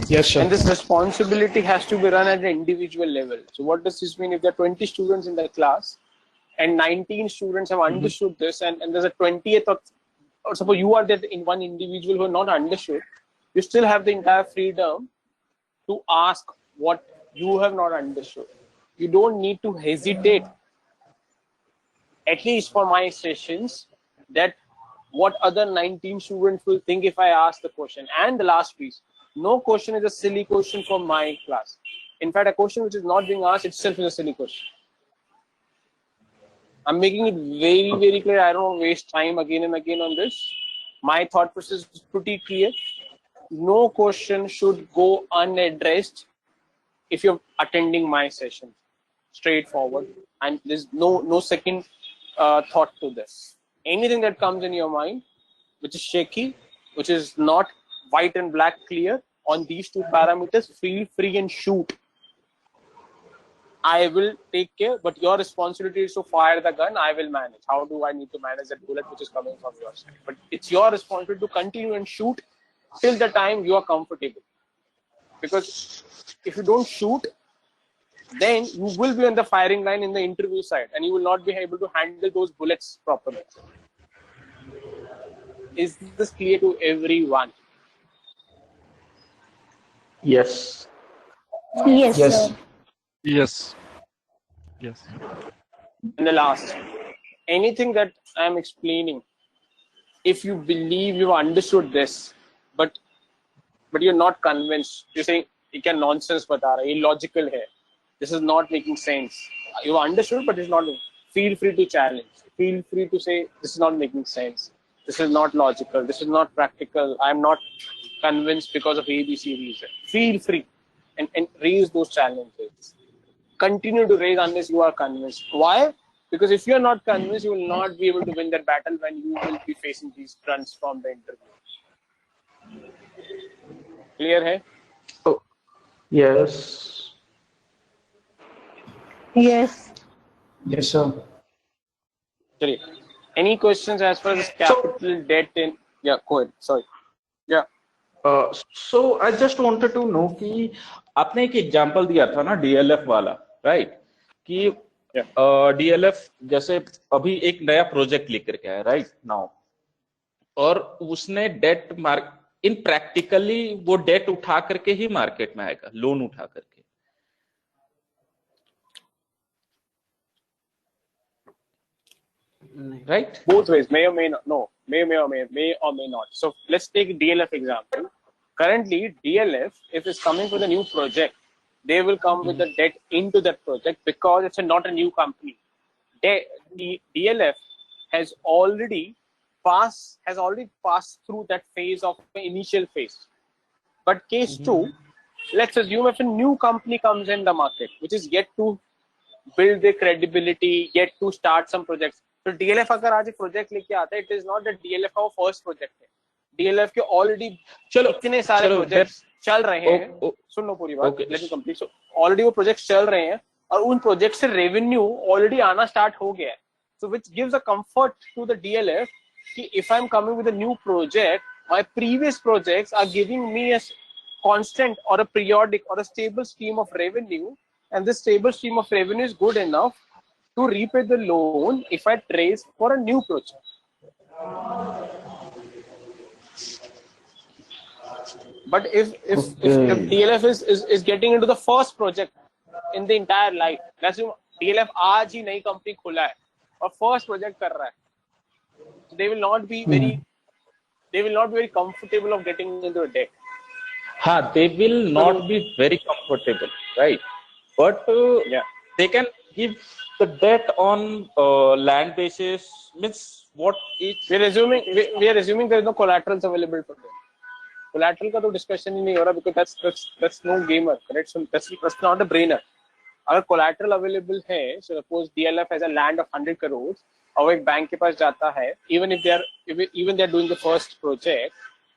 S8: Yes, sir.
S1: And this responsibility has to be run at an individual level. So what does this mean? If there are 20 students in the class and 19 students have understood this, and there's a 20th, or suppose you are there in one individual who are not understood, you still have the entire freedom to ask what you have not understood. You don't need to hesitate, at least for my sessions, that what other 19 students will think if I ask the question. And the last piece, no question is a silly question for my class. In fact, a question which is not being asked itself is a silly question. I'm making it very, very clear. I don't waste time again and again on this. My thought process is pretty clear. No question should go unaddressed if you're attending my session. Straightforward, and there's no second thought to this. Anything that comes in your mind, which is shaky, which is not white and black clear on these two parameters, feel free and shoot. I will take care, but your responsibility is to fire the gun. I will manage. How do I need to manage that bullet which is coming from your side? But it's your responsibility to continue and shoot till the time you are comfortable. Because if you don't shoot, then you will be on the firing line in the interview side and you will not be able to handle those bullets properly. Is this clear to everyone?
S2: Yes.
S6: Yes,
S8: Yes.
S6: sir.
S5: Yes. Yes.
S1: And the last, anything that I'm explaining, if you believe you've understood this, but you're not convinced, you're saying, "You can nonsense bata raha, illogical hai. This is not making sense." You understood, but it's not. Feel free to challenge. Feel free to say, "This is not making sense. This is not logical. This is not practical. I'm not convinced because of ABC reason." Feel free and raise those challenges. Continue to raise unless you are convinced. Why? Because if you're not convinced, you will not be able to win that battle when you will be facing these grunts from the interview. Clear hai?
S2: Oh, yes.
S6: Yes.
S8: Yes, sir.
S1: Sorry. Any questions as far as capital debt in? Yeah, go ahead. Sorry. Yeah.
S2: So I just wanted to know कि आपने एक example दिया था ना DLF वाला, right? कि DLF जैसे अभी एक नया प्रोजेक्ट लेकर के आया, राइट नाउ, और उसने डेट इन प्रैक्टिकली वो डेट उठा करके ही मार्केट में आएगा, लोन उठा करके, right?
S1: Both ways, may or may not. No, may or may not. So let's take DLF example. Currently, DLF, if it's coming with a new project, they will come with the debt into that project because it's not a new company. DLF has already passed through that phase of the initial phase. But case two, let's assume if a new company comes in the market, which is yet to build their credibility, yet to start some projects. तो DLF अगर आज एक project लेके आता है, it is not that DLF का वो first project है. DLF के ऑलरेडी इतने सारे प्रोजेक्ट्स चल रहे हैं. सुन लो पूरी बात, let me complete. So already वो प्रोजेक्ट्स चल रहे हैं और उन प्रोजेक्ट से रेवेन्यू ऑलरेडी आना स्टार्ट हो गया है. So which gives a comfort to the DLF कि if I'm coming with a new project, my previous projects are giving me a constant or a periodic or a stable stream of revenue, and this stable stream of revenue is good enough to repay the loan if I raise for a new project. But if DLF is getting into the first project in the entire life, let's assume DLF आज ही नई company खुला है और first project कर रहा है, they will not be very comfortable of getting into a debt.
S2: हाँ, they will not be very comfortable, right? But they can give the debt on land basis. Means what is?
S1: We are assuming there is no collaterals available for them. Collateral का तो discussion ही नहीं हो रहा, because that's no gamer, correct? So that's not a brainer. अगर collateral available है, so suppose DLF has a land of 100 crores, और एक bank के पास जाता है, even they are doing the first project,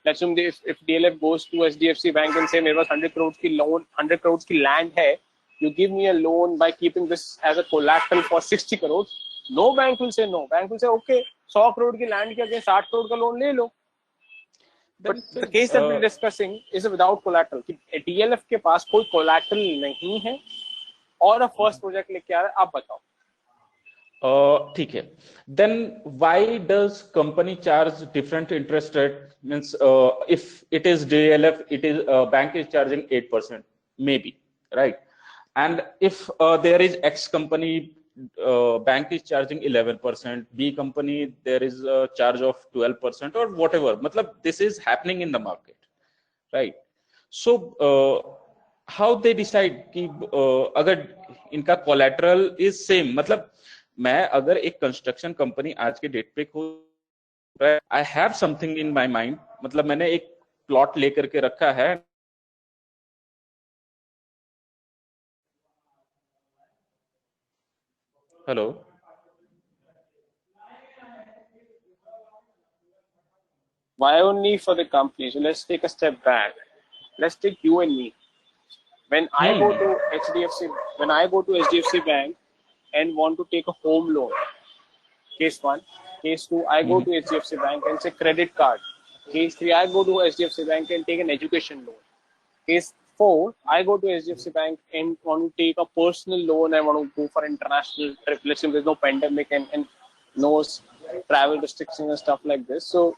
S1: let's assume if DLF goes to HDFC Bank and say मेरे पास 100 crores की loan, 100 crores की land है, you give me a loan by keeping this as a collateral for 60 crores, no bank will say no. Bank will say okay, 100 crore की land के against 60 crore का loan ले लो. But the case that we're discussing is without collateral. कि DLF के पास कोई collateral नहीं है और फर्स्ट प्रोजेक्ट लेके आ रहा है, आप बताओ.
S2: ठीक है. Then why does company charge different interest rate? Means if it is DLF, it is bank is charging 8%. maybe, right? And if there is X company, bank is charging 11%, B company there is a charge of 12% or whatever. Matlab, this is happening in the market, right? So how they decide कि अगर इनका collateral is same, मतलब मैं अगर एक construction company आज के date पे खोल, I have something in my mind, मतलब मैंने एक प्लॉट लेकर के रखा है. Hello,
S1: why only for the company? So let's take a step back. Let's take you and me. When I go to HDFC Bank and want to take a home loan, case 1. Case 2, I go to HDFC Bank and say credit card. Case 3, I go to HDFC Bank and take an education loan. Case 4, I go to HDFC Bank and want to take a personal loan. I want to go for international trip. Let's say there's no pandemic and no travel restrictions and stuff like this. So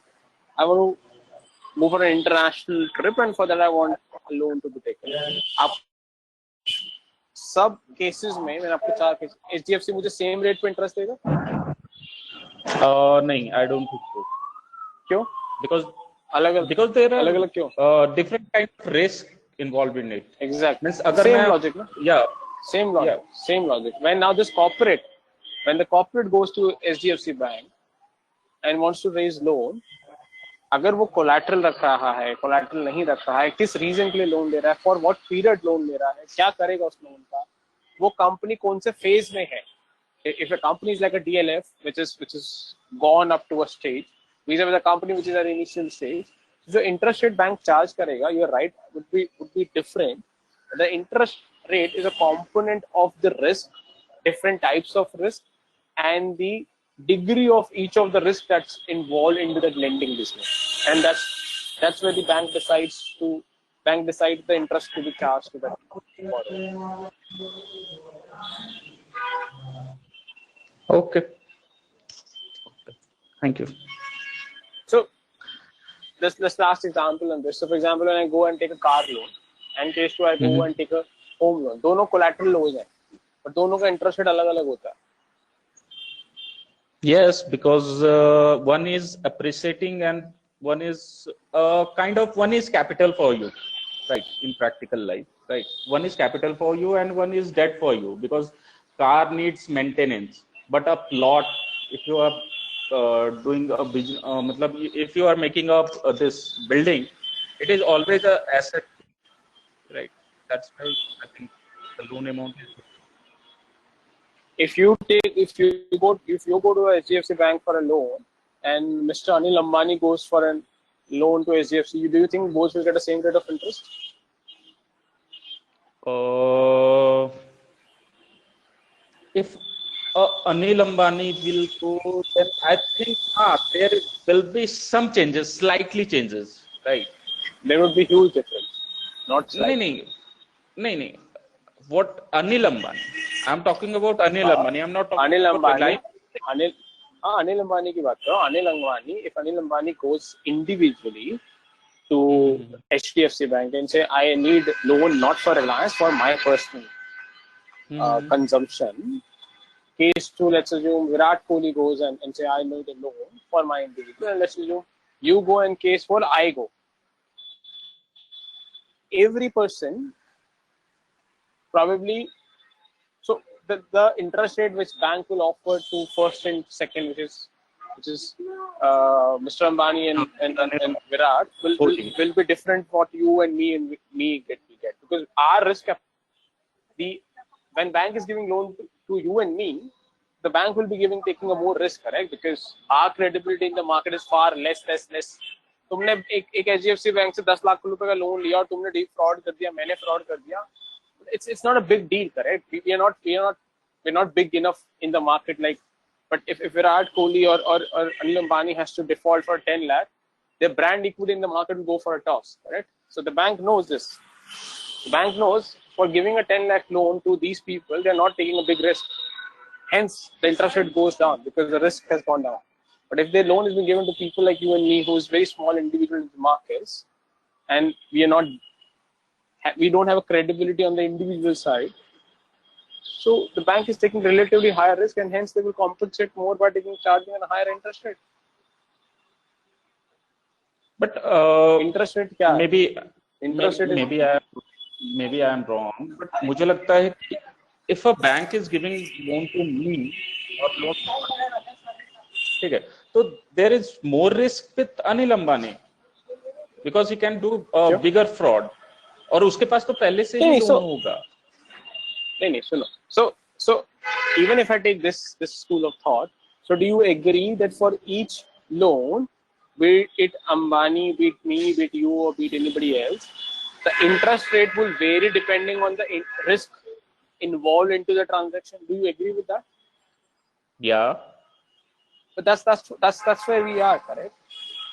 S1: I want to go for an international trip, and for that I want a loan to be taken. आप सब cases में मैंने आपको 4 case, HDFC मुझे same rate पे interest देगा?
S2: नहीं, I don't think so.
S1: क्यों?
S2: Because there are
S1: अलग-अलग क्यों?
S2: different kind of risk involved in it.
S1: Exactly.
S2: Means अगर
S1: Same
S2: मैं,
S1: logic, na?
S2: Yeah.
S1: Same logic. Yeah. Same logic. When the corporate goes to HDFC Bank and wants to raise loan, अगर वो collateral रख रहा है, collateral नहीं रख रहा है, किस रीजन के लिए लोन ले रहा है, फॉर व्हाट पीरियड लोन ले रहा है, क्या करेगा उस लोन का, वो कंपनी कौन से फेज में है. If a company is like a DLF, which is gone up to a stage, vis-a-vis a company which is at initial stage, so interest rate bank charge करेगा, you're right, would be different. The interest rate is a component of the risk, different types of risk, and the degree of each of the risk that's involved into the lending business, and that's where the bank decides the interest to be charged to the borrower.
S2: Okay. Thank you.
S1: So this last example on this. So for example, when I go and take a car loan, and case 2 I go and take a home loan, दोनों collateral loans हैं, but दोनों का interest rate अलग-अलग होता है.
S2: Yes, because one is appreciating and one is one is capital for you, right? In practical life, right? One is capital for you and one is debt for you, because car needs maintenance. But a plot, if you are doing a business, if you are making up this building, it is always a asset, right? That's why I think the loan amount is.
S1: If you go to a HDFC Bank for a loan, and Mr. Anil Ambani goes for a loan to HDFC, do you think both will get the same rate of interest?
S2: If Anil Ambani will go, then I think there will be some changes, slightly changes, right?
S1: There would be huge difference, not slightly.
S2: No. What Anil Ambani? I'm talking about Anil Ambani. I'm not talking
S1: Anil
S2: about
S1: Ambani. Anil Ambani की बात करो. Anil Ambani, if Anil Ambani goes individually to HDFC Bank and say, I need loan not for Reliance, for my personal consumption. Case 2, let's assume Virat Kohli goes and say, I need a loan for my individual. And let's assume you go, and case 4, I go. Every person probably, so the interest rate which bank will offer to first and second, which is Mr. Ambani and Virat, will be different what you and me get, because our risk, when bank is giving loan to you and me, the bank will be taking a more risk, correct? Because our credibility in the market is far less. तुमने एक HDFC bank से 10 लाख रुपए का loan लिया और तुमने deep fraud कर दिया, मैंने फ्रॉड कर दिया. It's not a big deal, correct? We're not big enough in the market, like. But if Virat Kohli or Anil Ambani has to default for 10 lakh, their brand equity in the market will go for a toss, correct? So the bank knows this. The bank knows for giving a 10 lakh loan to these people, they're not taking a big risk. Hence, the interest rate goes down because the risk has gone down. But if the loan is being given to people like you and me, who's very small individual in the markets, and we are not we don't have a credibility on the individual side. So the bank is taking relatively higher risk, and hence they will compensate more by charging a higher interest rate.
S2: But
S1: interest rate क्या है?
S2: maybe
S1: Interest rate
S2: maybe I am wrong, but मुझे लगता है कि if a bank is giving loan to me or loan, ठीक है, तो there is more risk with Anil Ambani because he can do a bigger fraud, और उसके पास तो पहले से ही लोन होगा.
S1: नहीं सुनो. So even if I take this school of thought, so do you agree that for each loan, be it Ambani, be it me, be it you, or be it anybody else, the interest rate will vary depending on the risk involved into the transaction? Do you agree with that?
S2: Yeah.
S1: But that's where we are, correct?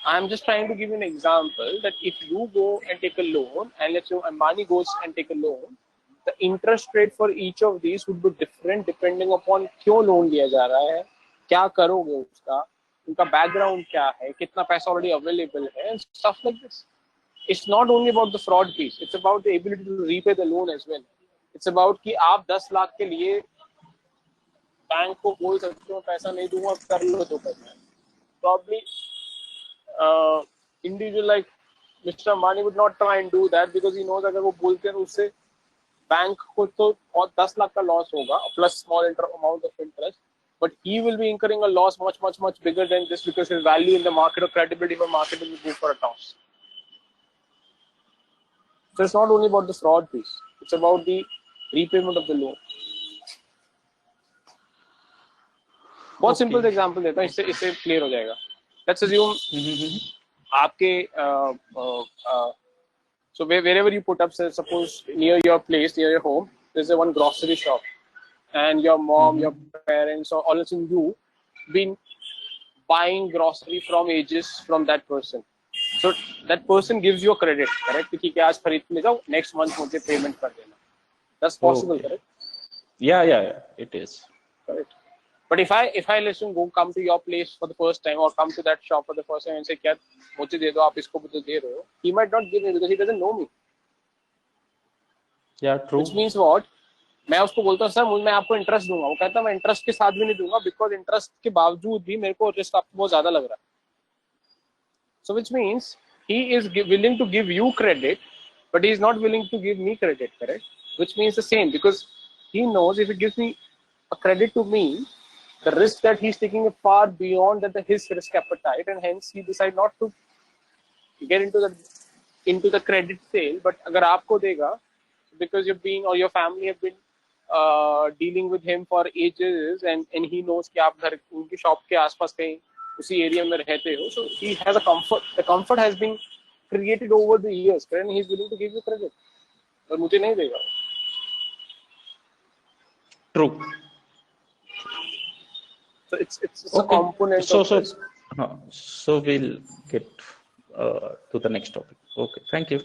S1: I'm just trying to give you an example that if you go and take a loan, and let's say Ambani goes and take a loan, the interest rate for each of these would be different depending upon क्यों loan लिया जा रहा है, क्या करोगे उसका, उनका background क्या है, कितना पैसा already available है, and stuff like this. It's not only about the fraud piece. It's about the ability to repay the loan as well. It's about कि आप 10 लाख के लिए बैंक को बोल सकते हो पैसा नहीं दूंगा, कर लो तो करना है. Probably individual like Mr. Ambani would not try and do that because he knows अगर वो बोलते हैं उससे बैंक को तो और 10 लाख का लॉस होगा plus small amount of interest, but he will be incurring a loss much bigger than this because his value in the market or credibility for market will go for a toss. So it's not only about the fraud piece, it's about the repayment of the loan. बहुत simple example देता हूँ, इससे clear हो जाएगा. Let's assume आपके so wherever you put up, suppose near your place, near your home, there's a one grocery shop, and your mom, your parents, or all of you been buying grocery from ages from that person. So that person gives you a credit, correct? कि आज खरीद ले जाओ, next month मुझे payment कर देना. That's possible, correct?
S2: Yeah, it is.
S1: Correct. But if I listen, come to your place for the first time or come to that shop for the first time and say, क्या मुझे दे दो, आप इसको भी तो दे रहे हो, he might not give me because he doesn't know me.
S2: Yeah, true.
S1: Which means what? मैं उसको बोलता हूँ सर मैं आपको इंटरेस्ट दूंगा, वो कहता है मैं इंटरेस्ट के साथ भी नहीं दूंगा बिकॉज इंटरेस्ट के बावजूद भी मेरे को रिस्क आपको बहुत ज्यादा लग रहा है. So which means he is willing to give you credit, but he is not willing to give me credit, correct? Which means the same because he knows if he gives me a credit to me, the risk that he's taking is far beyond his risk appetite, and hence he decide not to get into the credit sale. But अगर आपको देगा, because you're being or your family have been dealing with him for ages, and he knows कि आप घर उनकी shop के आसपास कहीं उसी area में रहते हो, so he has a comfort. The comfort has been created over the years, and he's willing to give you credit. और मुझे नहीं देगा.
S2: True.
S1: So it's a component.
S2: So we'll get to the next topic. Okay, thank you.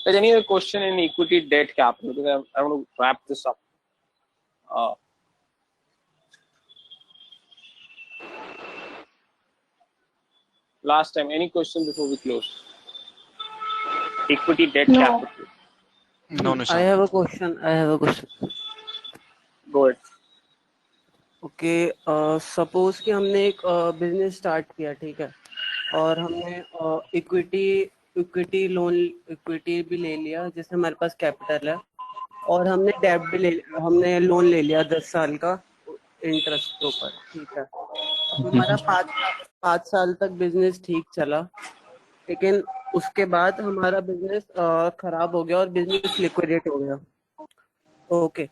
S1: Is any other question in equity debt capital? Because I want to wrap this up. Last time, any question before we close? Equity debt capital.
S5: No,
S4: I have a question.
S1: Go ahead.
S4: Okay, suppose कि हमने एक business start किया, ठीक है, और हमने equity भी ले लिया जिससे हमारे पास कैपिटल है, और हमने डेब्ट भी हमने लोन ले लिया 10 साल का इंटरेस्ट के ऊपर, ठीक है. हमारा 5 साल तक बिजनेस ठीक चला, लेकिन उसके बाद हमारा बिजनेस खराब हो गया और बिजनेस लिक्विडेट हो गया. ओके,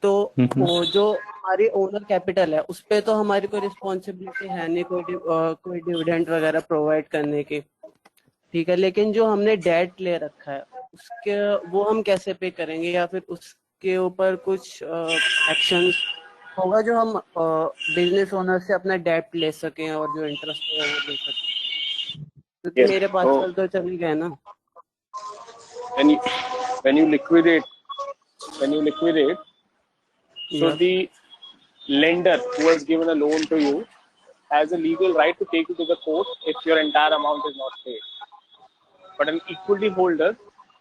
S4: तो वो जो हमारी ओनर कैपिटल है उस पे तो हमारी कोई रिस्पॉन्सिबिलिटी है नहीं कोई डिविडेंड वगैरह प्रोवाइड करने की, ठीक है, लेकिन जो हमने डेट ले रखा है उसके वो हम कैसे पे करेंगे, या फिर उसके ऊपर कुछ एक्शन होगा जो हम बिजनेस ओनर से अपना डेट ले सकें और जो इंटरेस्ट है वो दे सकें, क्योंकि मेरे 5 साल तो चल ही गए ना.
S1: When you liquidate, so the lender who has given a loan to you, has a legal right to take you to the court if your entire amount is not paid. But an equity holder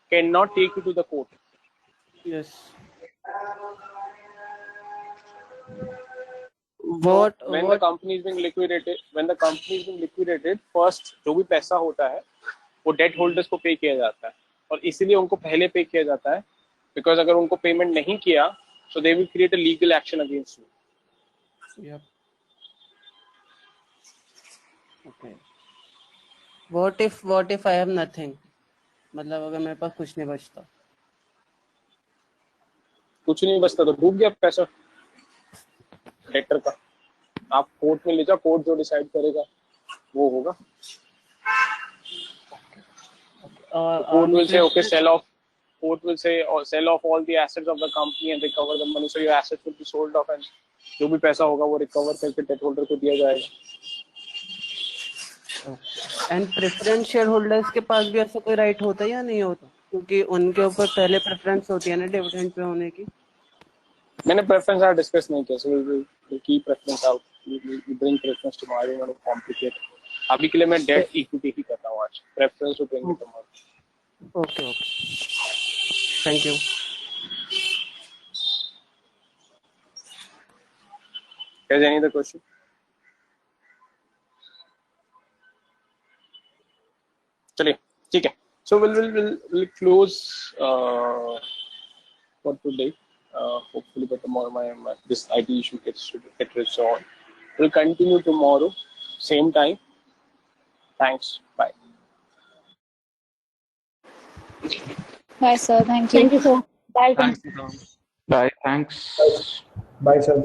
S1: cannot take you to the court.
S4: Yes.
S1: So when the company is being liquidated, first जो भी पैसा होता है वो date holders को पे किया जाता है, और इसीलिए उनको पहले पे किया जाता है, बिकॉज अगर उनको पेमेंट नहीं किया so they will create a legal action against you.
S4: Yep. Okay. What if I have nothing? मतलब अगर मेरे पास कुछ नहीं बचता,
S1: कुछ नहीं बचता तो डूब गया पैसा डेटर का. आप कोर्ट में ले जाओ, कोर्ट जो डिसाइड करेगा वो होगा. Court will say okay, sell off. Court will say or sell off all the assets of the company and recover the money. So your assets will be sold off and जो भी पैसा होगा वो recover करके date holder को दिया जाएगा.
S4: And preference share holders के पास भी ऐसा कोई राइट होता है या नहीं होता, क्योंकि उनके ऊपर पहले प्रेफरेंस होती है ना डिविडेंड पे होने की.
S1: मैंने प्रेफरेंस आज डिस्कस नहीं किया, so will keep preference out. We bring preference tomorrow, not complicate. अभी के लिए मैं डेट इक्विटी ही कर रहा हूं आज. Preference to bring tomorrow.
S4: Okay, thank you.
S1: Is any other question? चलिए ठीक है. So we'll close for today. Hopefully by tomorrow my this IT issue gets resolved. We'll continue tomorrow, same time. Thanks. Bye.
S10: Bye, sir. Thank you.
S6: Thank you, sir. Bye.
S2: Thanks. Bye. Thanks.
S8: Bye, sir.